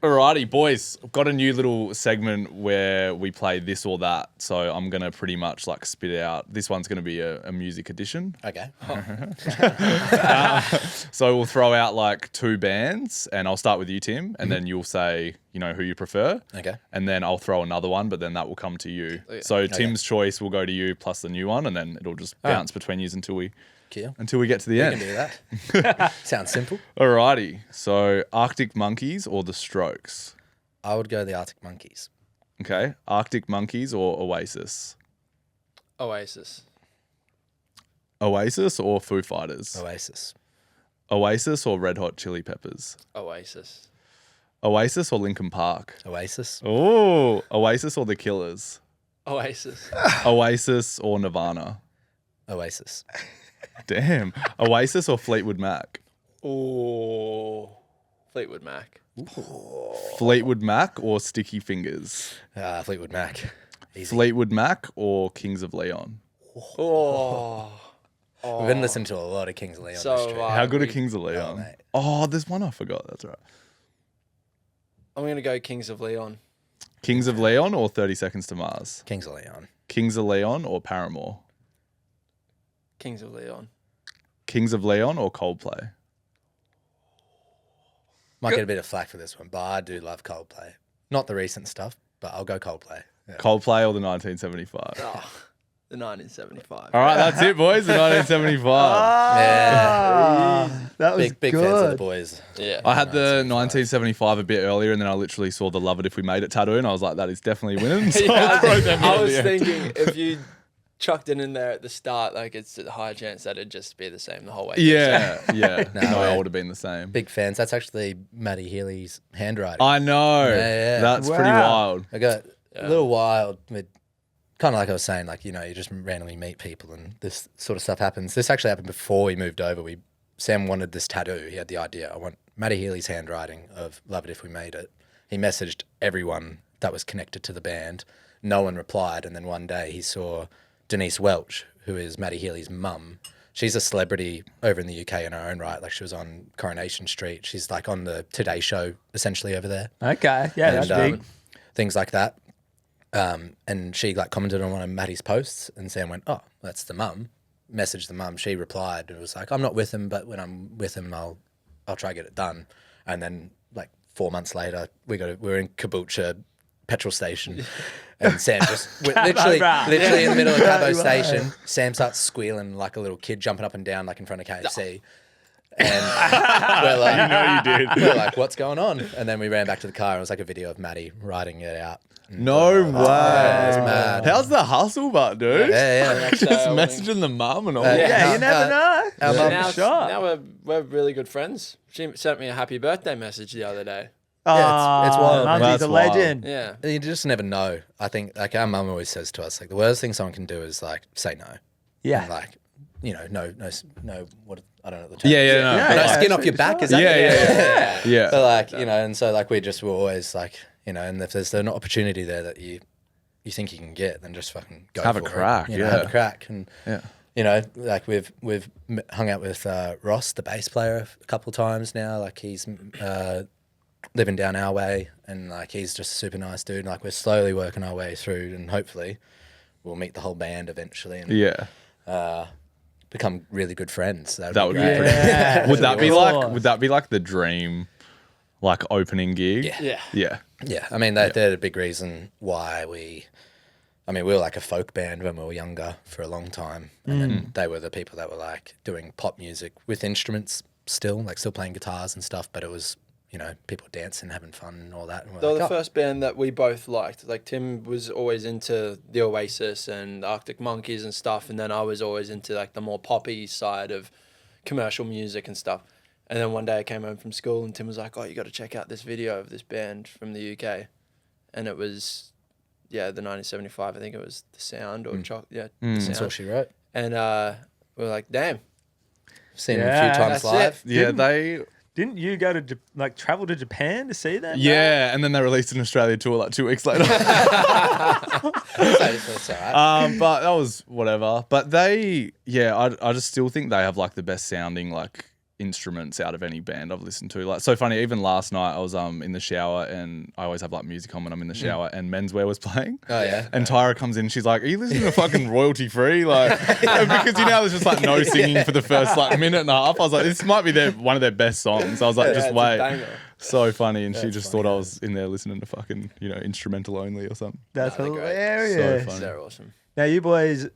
Speaker 1: Alrighty, boys. I've got a new little segment where we play this or that. So I'm going to pretty much like spit it out. This one's going to be a music edition.
Speaker 4: Okay.
Speaker 1: So we'll throw out like 2 bands and I'll start with you, Tim. And then you'll say, you know, who you prefer.
Speaker 4: Okay.
Speaker 1: And then I'll throw another one, but then that will come to you. So Tim's choice will go to you plus the new one. And then it'll just bounce between you until we get to the
Speaker 4: You
Speaker 1: end.
Speaker 4: can do that. Sounds simple.
Speaker 1: Alrighty. So Arctic Monkeys or The Strokes?
Speaker 4: I would go the Arctic Monkeys.
Speaker 1: Okay. Arctic Monkeys or Oasis?
Speaker 2: Oasis.
Speaker 1: Oasis or Foo Fighters?
Speaker 4: Oasis.
Speaker 1: Oasis or Red Hot Chili Peppers?
Speaker 2: Oasis.
Speaker 1: Oasis or Linkin Park?
Speaker 4: Oasis.
Speaker 1: Oh, Oasis or The Killers?
Speaker 2: Oasis.
Speaker 1: Oasis or Nirvana?
Speaker 4: Oasis.
Speaker 1: Damn. Oasis or Fleetwood Mac?
Speaker 2: Oh, Fleetwood Mac.
Speaker 1: Fleetwood Mac or Sticky Fingers?
Speaker 4: Fleetwood Mac. Easy.
Speaker 1: Fleetwood Mac or Kings of Leon?
Speaker 2: Oh,
Speaker 4: We've been listening to a lot of Kings of Leon.
Speaker 2: So,
Speaker 4: this trip.
Speaker 1: How good are
Speaker 2: we-
Speaker 1: Kings of Leon?
Speaker 4: mate.
Speaker 1: Oh, there's one I forgot. That's right.
Speaker 2: I'm gonna go Kings of Leon.
Speaker 1: Kings of Leon or 30 Seconds to Mars?
Speaker 4: Kings of Leon.
Speaker 1: Kings of Leon or Paramore?
Speaker 2: Kings of Leon.
Speaker 1: Kings of Leon or Coldplay?
Speaker 4: Might get a bit of flack for this one, but I do love Coldplay. Not the recent stuff, but I'll go Coldplay. Yeah.
Speaker 1: Coldplay or the 1975?
Speaker 2: Oh, the 1975.
Speaker 1: All right, that's it, boys. The 1975.
Speaker 4: Yeah.
Speaker 3: That was
Speaker 4: Big
Speaker 3: good.
Speaker 4: fans of the boys.
Speaker 2: Yeah.
Speaker 1: I had the 1975 a bit earlier, and then I literally saw the "Love It If We Made It" tattoo, and I was like, "That is definitely winning." So I'll throw them in
Speaker 2: I
Speaker 1: at
Speaker 2: was
Speaker 1: the end.
Speaker 2: thinking if you chucked it in there at the start, like it's a high chance that it'd just be the same the whole way.
Speaker 1: Yeah, yeah.
Speaker 4: No,
Speaker 1: No, I
Speaker 4: yeah.
Speaker 1: would have been the same.
Speaker 4: Big fans. That's actually Matty Healy's handwriting.
Speaker 1: I know.
Speaker 4: Yeah.
Speaker 1: That's pretty
Speaker 3: Wow.
Speaker 1: wild.
Speaker 4: I got a little wild with kind of like I was saying, like, you know, you just randomly meet people and this sort of stuff happens. This actually happened before we moved over. Sam wanted this tattoo. He had the idea. I want Matty Healy's handwriting of Love It If We Made It. He messaged everyone that was connected to the band. No one replied. And then one day he saw Denise Welch, who is Matty Healy's mum. She's a celebrity over in the UK in her own right. Like, she was on Coronation Street. She's like on the Today Show essentially over there.
Speaker 3: Okay, yeah, that's big.
Speaker 4: Things like that. And she like commented on one of Maddie's posts, and Sam went, "Oh, that's the mum." Messaged the mum. She replied and was like, "I'm not with him, but when I'm with him, I'll try to get it done." And then like 4 months later, we're in Caboolture petrol station, and Sam just literally in the middle of Cabo station. Sam starts squealing like a little kid, jumping up and down like in front of KFC. And we're like,
Speaker 1: you did.
Speaker 4: We're like, what's going on? And then we ran back to the car, and it was like a video of Maddie riding it out.
Speaker 1: No way.
Speaker 4: It was mad.
Speaker 1: How's the hustle, but dude?
Speaker 4: Yeah.
Speaker 1: Just messaging the mum and all.
Speaker 3: Yeah, you never know.
Speaker 4: Our mum
Speaker 2: Now we're really good friends. She sent me a happy birthday message the other day.
Speaker 3: Yeah,
Speaker 4: it's wild.
Speaker 3: Mumsy's
Speaker 1: That's
Speaker 3: a
Speaker 1: wild.
Speaker 3: legend.
Speaker 2: Yeah.
Speaker 4: You just never know. I think like our mum always says to us, like the worst thing someone can do is like say no.
Speaker 3: Yeah.
Speaker 4: And, like, no. What I don't know the term.
Speaker 1: Yeah. No.
Speaker 3: Yeah.
Speaker 4: No
Speaker 3: Yeah,
Speaker 4: skin
Speaker 3: that's
Speaker 4: off your
Speaker 3: pretty
Speaker 4: back.
Speaker 3: solid.
Speaker 4: Is that?
Speaker 1: Yeah.
Speaker 4: So like and so like we're always like and if there's an opportunity there that you think you can get, then just fucking go
Speaker 1: Have a
Speaker 4: for
Speaker 1: crack,
Speaker 4: it.
Speaker 1: yeah.
Speaker 4: Have a crack, and
Speaker 1: Yeah.
Speaker 4: like we've hung out with Ross, the bass player, a couple of times now. Like he's living down our way, and like he's just a super nice dude. And, like we're slowly working our way through, and hopefully we'll meet the whole band eventually, and become really good friends. That would be
Speaker 1: be
Speaker 4: great.
Speaker 1: pretty.
Speaker 3: Yeah.
Speaker 1: Would that be
Speaker 3: Awesome.
Speaker 1: would that be like the dream, like opening gig?
Speaker 4: Yeah.
Speaker 2: Yeah.
Speaker 4: Yeah, I mean, they're a big reason why we were like a folk band when we were younger for a long time. And then they were the people that were like doing pop music with instruments still playing guitars and stuff, but it was, people dancing, having fun and all that. And
Speaker 2: They were
Speaker 4: we're
Speaker 2: the
Speaker 4: like,
Speaker 2: first band that we both liked. Like Tim was always into the Oasis and the Arctic Monkeys and stuff, and then I was always into like the more poppy side of commercial music and stuff. And then one day I came home from school and Tim was like, "Oh, you got to check out this video of this band from the UK," and it was, the 1975. I think it was The Sound or The
Speaker 4: that's
Speaker 2: Sound.
Speaker 4: what she wrote.
Speaker 2: And we were like, "Damn."
Speaker 4: Seen them a
Speaker 3: Yeah,
Speaker 4: few times
Speaker 2: that's
Speaker 4: live.
Speaker 1: Yeah,
Speaker 3: Didn't you go to travel to Japan to see them?
Speaker 1: Yeah, and then they released an Australia tour like 2 weeks later.
Speaker 4: That's all right.
Speaker 1: But that was whatever. But I just still think they have like the best sounding like instruments out of any band I've listened to. Like so funny, even last night I was in the shower, and I always have like music on when I'm in the shower, and Menswear was playing.
Speaker 4: Oh yeah.
Speaker 1: And Tyra comes in, she's like, "Are you listening to fucking royalty free?" Like, because there's just like no singing for the first like minute and a half. I was like, this might be one of their best songs. I was like, just
Speaker 2: it's a
Speaker 1: wait.
Speaker 2: banger.
Speaker 1: So funny, and she just
Speaker 4: funny,
Speaker 1: thought I was in there listening to fucking instrumental only or something.
Speaker 3: That's
Speaker 2: They're great.
Speaker 3: hilarious.
Speaker 1: So funny.
Speaker 2: They're awesome.
Speaker 3: Now you boys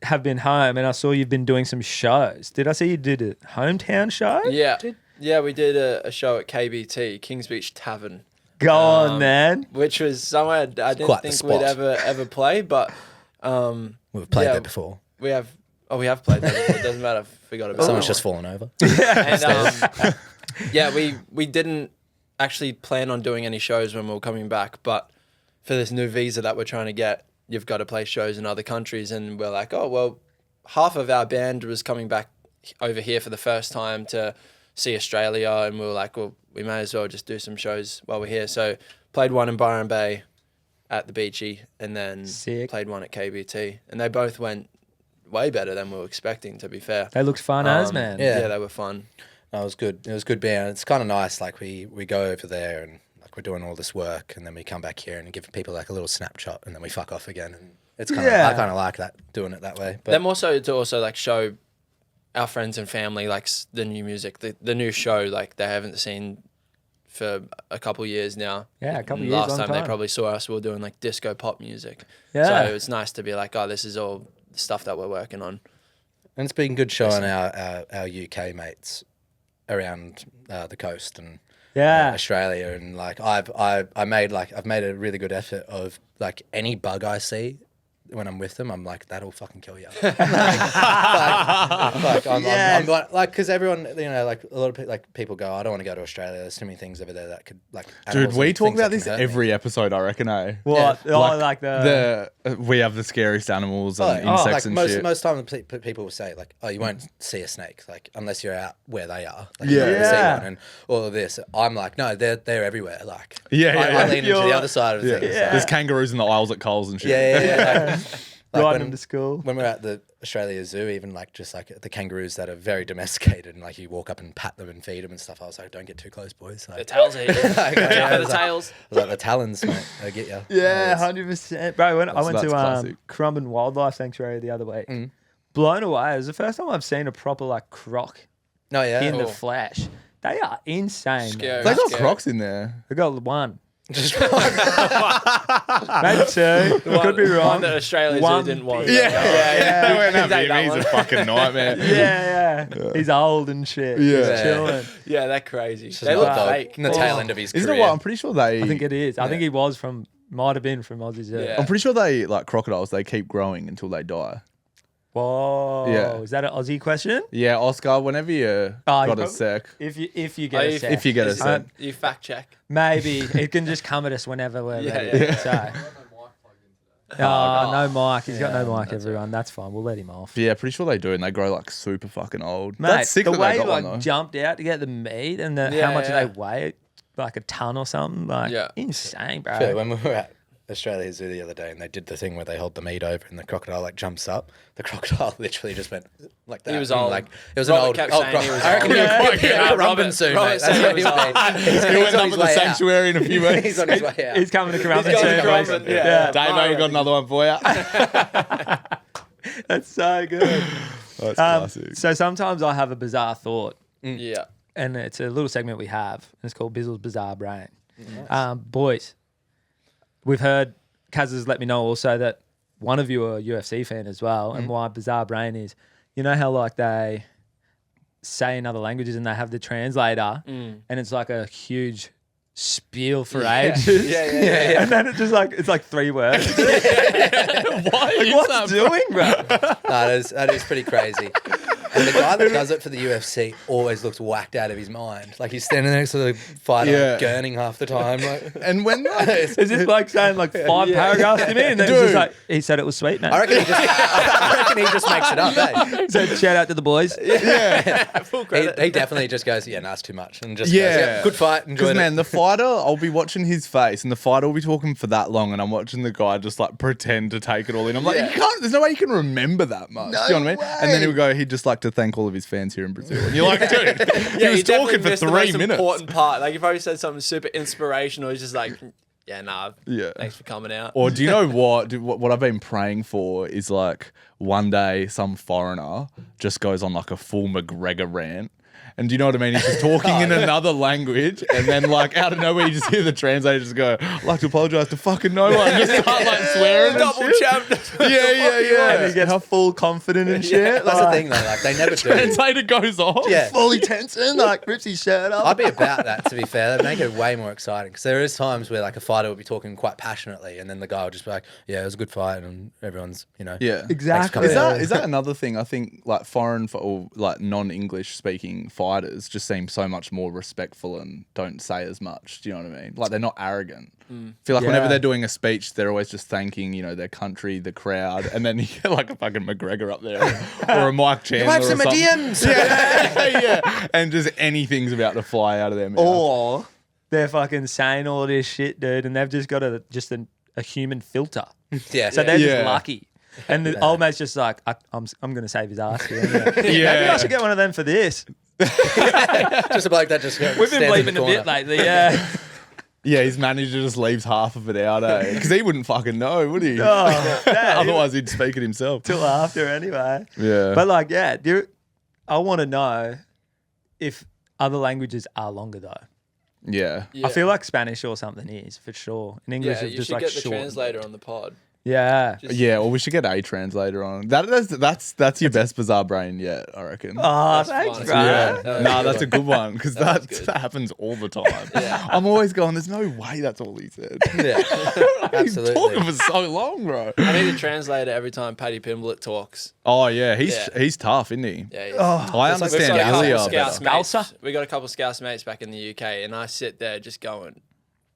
Speaker 3: have been home, and I saw you've been doing some shows. Did I see you did a hometown show?
Speaker 2: Yeah. Yeah, we did a show at KBT, Kings Beach Tavern,
Speaker 3: Go on, man.
Speaker 2: which was somewhere I didn't
Speaker 4: quite the
Speaker 2: think we'd
Speaker 4: spot.
Speaker 2: ever play, but
Speaker 4: We've played
Speaker 2: yeah.
Speaker 4: there before.
Speaker 2: we have played that before. It doesn't matter if we got it.
Speaker 4: Someone's just fallen over.
Speaker 2: And we didn't actually plan on doing any shows when we were coming back, but for this new visa that we're trying to get, you've got to play shows in other countries, and we're like, oh well, half of our band was coming back over here for the first time to see Australia, and we were like, well, we may as well just do some shows while we're here. So played one in Byron Bay at the Beachy, and then
Speaker 3: Sick.
Speaker 2: played one at KBT, and they both went way better than we were expecting, to be fair.
Speaker 3: They looked fun as, man.
Speaker 4: yeah.
Speaker 2: Yeah, they were fun.
Speaker 4: No, it was good. It was good band. It's kind of nice. Like we go over there and like we're doing all this work, and then we come back here and give people like a little snapshot, and then we fuck off again. And it's kind of I kind of like that, doing it that way. But
Speaker 2: Them also to also like show our friends and family like the new music, the new show, like they haven't seen for a couple years now.
Speaker 3: Yeah, a couple years,
Speaker 2: Last
Speaker 3: long
Speaker 2: time
Speaker 3: time.
Speaker 2: they probably saw us, we were doing like disco pop music.
Speaker 3: Yeah.
Speaker 2: So it's nice to be like, oh, this is all the stuff that we're working on.
Speaker 4: and it's been good showing our UK mates around the coast and Australia, and like I've made a really good effort of like any bug I see when I'm with them, I'm like, that'll fucking kill you. I'm like, because everyone, like a lot of people go, I don't want to go to Australia. There's too many things over there that could like.
Speaker 1: Dude, we talk about this
Speaker 4: every.
Speaker 1: every episode, I reckon, eh?
Speaker 3: What?
Speaker 4: Yeah.
Speaker 3: Oh, like the
Speaker 1: We have the scariest animals and insects and
Speaker 4: most
Speaker 1: shit.
Speaker 4: most time people will say like, oh, you won't see a snake like unless you're out where they are. Like,
Speaker 1: Yeah.
Speaker 4: you're not gonna see
Speaker 3: Yeah.
Speaker 4: one and all of this. I'm like, no, they're everywhere. Like,
Speaker 1: Yeah,
Speaker 4: I lean into
Speaker 3: You're-
Speaker 4: the other side of things. Like,
Speaker 1: There's kangaroos in the aisles at Coles and shit.
Speaker 4: yeah. Like
Speaker 3: riding them to school.
Speaker 4: when we're at the Australia Zoo, even like just like the kangaroos that are very domesticated, and like you walk up and pat them and feed them and stuff. I was like, don't get too close, boys.
Speaker 2: The
Speaker 4: Like,
Speaker 2: tails are here.
Speaker 4: like,
Speaker 2: Watch out for the
Speaker 4: I
Speaker 2: tails.
Speaker 4: was like the talons, mate. They get you.
Speaker 3: Yeah, 100%. Bro, when I went
Speaker 1: that's
Speaker 3: to
Speaker 1: classic.
Speaker 3: Currumbin Wildlife Sanctuary the other week, blown away. It was the first time I've seen a proper like croc
Speaker 4: No, yeah.
Speaker 3: in the
Speaker 2: Oh.
Speaker 3: flesh. They are insane.
Speaker 2: Scary.
Speaker 1: They got
Speaker 2: Scary.
Speaker 1: Crocs in there.
Speaker 3: They got one.
Speaker 4: Just
Speaker 3: Maybe two. Could be wrong.
Speaker 2: One that Australia
Speaker 3: One
Speaker 2: didn't want.
Speaker 1: Yeah. They went
Speaker 2: Take
Speaker 1: up
Speaker 2: that
Speaker 1: He's
Speaker 2: one.
Speaker 1: a fucking nightmare.
Speaker 3: Yeah. He's old and shit.
Speaker 1: Yeah.
Speaker 3: He's chilling.
Speaker 2: Yeah, they're crazy.
Speaker 4: Just
Speaker 2: They
Speaker 4: not
Speaker 2: look
Speaker 4: the-
Speaker 2: fake.
Speaker 4: in the tail end of his
Speaker 1: Isn't
Speaker 4: career.
Speaker 1: it what? I'm pretty sure they.
Speaker 3: I think it is. I think he was from, might have been from Aussies.
Speaker 2: Yeah.
Speaker 1: I'm pretty sure they like crocodiles. They keep growing until they die.
Speaker 3: Whoa.
Speaker 1: Yeah.
Speaker 3: Is that an Aussie question?
Speaker 1: Yeah, Oscar. Whenever you got a sec,
Speaker 3: If you get a sec.
Speaker 1: if you get a
Speaker 2: Is
Speaker 1: sec.
Speaker 2: it- you fact check.
Speaker 3: Maybe. It can just come at us whenever we're
Speaker 2: Yeah,
Speaker 3: ready.
Speaker 2: yeah.
Speaker 3: So. No mic. He's got no mic, everyone. That's fine. We'll let him off.
Speaker 1: Yeah, pretty sure they do, and they grow like super fucking old.
Speaker 3: Mate,
Speaker 1: That's sick
Speaker 3: the
Speaker 1: that
Speaker 3: way
Speaker 1: they got
Speaker 3: he
Speaker 1: one though.
Speaker 3: jumped out to get the meat and how
Speaker 2: Yeah,
Speaker 3: much
Speaker 2: yeah.
Speaker 3: do they weigh? Like a ton or something? Like,
Speaker 2: Yeah.
Speaker 3: insane, bro.
Speaker 4: Yeah, when we were at Australia Zoo the other day and they did the thing where they hold the meat over and the crocodile like jumps up, the crocodile literally just went like that.
Speaker 2: He was
Speaker 4: and,
Speaker 2: old.
Speaker 4: Like it was
Speaker 2: Robert
Speaker 4: an old.
Speaker 2: kept
Speaker 4: Oh,
Speaker 2: saying he was
Speaker 4: I reckon
Speaker 2: old.
Speaker 4: he'll
Speaker 2: Yeah.
Speaker 4: quite get
Speaker 2: Yeah,
Speaker 4: a rumbin
Speaker 2: Robert-
Speaker 4: soon,
Speaker 2: Robert
Speaker 4: mate.
Speaker 2: said
Speaker 4: That's
Speaker 2: he
Speaker 4: what
Speaker 2: was
Speaker 4: he'll
Speaker 2: old.
Speaker 4: be. He's
Speaker 1: He went
Speaker 4: on
Speaker 1: up
Speaker 4: his
Speaker 1: at the
Speaker 4: way out.
Speaker 1: sanctuary in a few weeks.
Speaker 4: He's on his way out.
Speaker 3: He's coming to Currumbin
Speaker 2: He's going to
Speaker 3: soon, boys.
Speaker 2: Currumbin,
Speaker 3: Yeah.
Speaker 2: yeah.
Speaker 1: Dave, we got another one for you.
Speaker 3: That's so good.
Speaker 1: That's classic.
Speaker 3: So sometimes I have a bizarre thought,
Speaker 2: Yeah.
Speaker 3: and it's a little segment we have, and it's called Bizzle's Bizarre Brain. Boys, we've heard, Kaz has let me know also that one of you are a UFC fan as well, and why Bizarre Brain is, you know how like they say in other languages and they have the translator, and it's like a huge spiel for ages.
Speaker 2: Yeah.
Speaker 3: And then it's just like, it's like 3 words.
Speaker 1: Why is
Speaker 3: What's doing, bro?
Speaker 4: No, that is pretty crazy. And the guy that does it for the UFC always looks whacked out of his mind. Like he's standing next to the fighter,
Speaker 1: Yeah.
Speaker 4: gurning half the time. Like,
Speaker 1: And when
Speaker 3: Is this like saying like 5 paragraphs to me? And then it's just
Speaker 1: Dude.
Speaker 3: like, he said it was sweet, man.
Speaker 4: I reckon he just makes it up. Eh?
Speaker 3: So shout out to the boys.
Speaker 2: Full credit.
Speaker 4: He definitely just goes, yeah, no, it's too much, and just
Speaker 1: Yeah.
Speaker 4: goes, yeah, good fight, enjoy
Speaker 1: Because
Speaker 4: it.
Speaker 1: man, the fighter, I'll be watching his face, and the fighter will be talking for that long, and I'm watching the guy just like pretend to take it all in. I'm like,
Speaker 2: Yeah.
Speaker 1: you can't. There's no way you can remember that much.
Speaker 4: No
Speaker 1: Do you know what I mean? And then
Speaker 4: way.
Speaker 1: he'll go, he'd just like to thank all of his fans here in Brazil. And you're like, dude, he was
Speaker 2: you definitely
Speaker 1: talking for
Speaker 2: missed
Speaker 1: 3
Speaker 2: the most
Speaker 1: minutes.
Speaker 2: important part. Like, if I said something super inspirational, he's just like, yeah, nah,
Speaker 1: Yeah.
Speaker 2: thanks for coming out.
Speaker 1: Or do you know what? What I've been praying for is like one day some foreigner just goes on like a full McGregor rant. And do you know what I mean? He's just talking in another language, and then like out of nowhere, you just hear the translator just go, "I'd like to apologize to fucking no one," and just start like swearing. and
Speaker 2: Double
Speaker 1: shit.
Speaker 2: champ.
Speaker 1: Yeah.
Speaker 3: And he gets full confident and shit.
Speaker 4: That's the thing though, like they never do.
Speaker 1: Translator goes off.
Speaker 4: Yeah.
Speaker 3: Fully tensing, like rips his shirt off.
Speaker 4: I'd be about that, to be fair. That'd make it way more exciting. Because there is times where like a fighter would be talking quite passionately, and then the guy would just be like, "Yeah, it was a good fight," and everyone's,
Speaker 1: Yeah.
Speaker 3: Exactly.
Speaker 1: Is that another thing? I think like foreign or like non-English speaking fighters just seem so much more respectful and don't say as much. Do you know what I mean? Like they're not arrogant. I feel like whenever
Speaker 3: Yeah.
Speaker 1: they're doing a speech, they're always just thanking, their country, the crowd, and then you get like a fucking McGregor up there or a Mike Chandler
Speaker 4: Wipe
Speaker 1: or
Speaker 4: some
Speaker 1: something.
Speaker 4: DMs.
Speaker 1: Yeah, and just anything's about to fly out of their mouth.
Speaker 3: Or they're fucking saying all this shit, dude, and they've just got a human filter.
Speaker 4: Yeah.
Speaker 3: So they're
Speaker 1: Yeah.
Speaker 3: just lucky. And the old mate's just like, I'm going to save his ass here. Maybe
Speaker 1: Yeah.
Speaker 3: I should get one of them for this.
Speaker 4: just a bloke that just
Speaker 3: We've been
Speaker 4: stands in
Speaker 3: bleeping
Speaker 4: the
Speaker 3: a bit
Speaker 4: corner.
Speaker 3: lately, yeah.
Speaker 1: Yeah, his manager just leaves half of it out, because he wouldn't fucking know, would he?
Speaker 3: Oh, yeah,
Speaker 1: Otherwise, he'd speak it himself.
Speaker 3: till after anyway.
Speaker 1: Yeah.
Speaker 3: But like, yeah, I want to know if other languages are longer though.
Speaker 1: Yeah.
Speaker 2: Yeah.
Speaker 3: I feel like Spanish or something is for sure. In English,
Speaker 2: yeah,
Speaker 3: it's
Speaker 2: you
Speaker 3: just
Speaker 2: should
Speaker 3: like
Speaker 2: get the
Speaker 3: short.
Speaker 2: translator on the pod.
Speaker 3: Yeah.
Speaker 1: Yeah, well, we should get a translator on. That's your best bizarre brain yet, I reckon.
Speaker 3: Oh,
Speaker 2: That's
Speaker 3: thanks,
Speaker 2: fun.
Speaker 3: bro.
Speaker 1: Yeah,
Speaker 2: That was
Speaker 1: nah,
Speaker 2: a good
Speaker 1: that's a good one because
Speaker 2: That was
Speaker 1: that
Speaker 2: good.
Speaker 1: happens all the time. I'm always going, there's no way that's all he said.
Speaker 4: Yeah,
Speaker 1: He's talking
Speaker 4: absolutely.
Speaker 1: for so long, bro.
Speaker 2: I need a translator every time Paddy Pimblett talks.
Speaker 1: Oh yeah,
Speaker 2: Yeah.
Speaker 1: he's tough, isn't he?
Speaker 2: Yeah,
Speaker 3: Oh,
Speaker 1: I
Speaker 2: We've
Speaker 1: understand
Speaker 2: got a couple
Speaker 1: Ilya
Speaker 2: Scouse
Speaker 1: better.
Speaker 2: mates.
Speaker 3: Scouser?
Speaker 2: We got a couple Scouse mates back in the UK, and I sit there just going,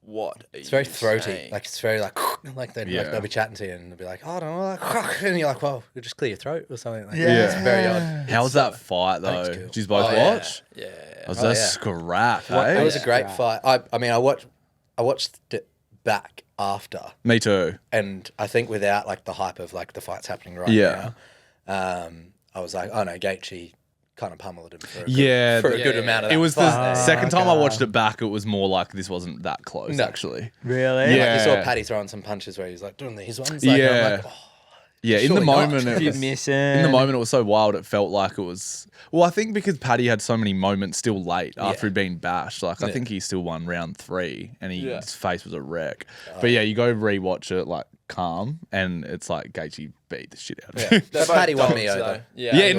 Speaker 2: "What?"
Speaker 4: It's very throaty. Like it's very like they'll be chatting to you and they'll be like, "Oh, I don't know," like, and you're like, "Well, you just clear your throat or something." Like,
Speaker 3: Yeah.
Speaker 4: it's very odd.
Speaker 1: How was that fight
Speaker 4: think it's
Speaker 1: though?
Speaker 4: cool.
Speaker 1: Did you both
Speaker 2: Oh, yeah.
Speaker 1: watch?
Speaker 2: Yeah.
Speaker 1: It was
Speaker 4: Oh,
Speaker 1: a
Speaker 4: yeah.
Speaker 1: scrap,
Speaker 4: It
Speaker 1: hey?
Speaker 4: was a great
Speaker 3: Yeah.
Speaker 4: fight. I mean, I watched it back after,
Speaker 1: Me too.
Speaker 4: and I think without like the hype of like the fight's happening right
Speaker 1: Yeah.
Speaker 4: now, I was like, "Oh no, Gaethje kind of pummeled him for a
Speaker 1: Yeah,
Speaker 4: good, for a
Speaker 1: the-
Speaker 4: good
Speaker 2: yeah,
Speaker 4: amount of
Speaker 1: It
Speaker 4: that
Speaker 1: was
Speaker 4: fight.
Speaker 1: the second time I
Speaker 3: okay.
Speaker 1: watched it back. It was more like this wasn't that close,
Speaker 4: No.
Speaker 1: actually.
Speaker 3: Really?
Speaker 1: Yeah.
Speaker 4: Like you saw Paddy throwing some punches where he's like doing these ones. Like,
Speaker 1: Yeah.
Speaker 4: and I'm like, oh,
Speaker 1: Yeah, in the
Speaker 4: Surely not.
Speaker 1: moment, it
Speaker 3: You're
Speaker 1: was,
Speaker 3: missing.
Speaker 1: in the moment, it was so wild. It felt like it was. Well, I think because Paddy had so many moments still late after he'd been bashed. Like I think he still won round 3, and his face was a wreck. But yeah, you go rewatch it like calm, and it's like Gaethje beat the shit out of him.
Speaker 2: They're both
Speaker 4: Paddy won
Speaker 2: dogs,
Speaker 4: me
Speaker 2: though.
Speaker 4: over.
Speaker 1: Yeah,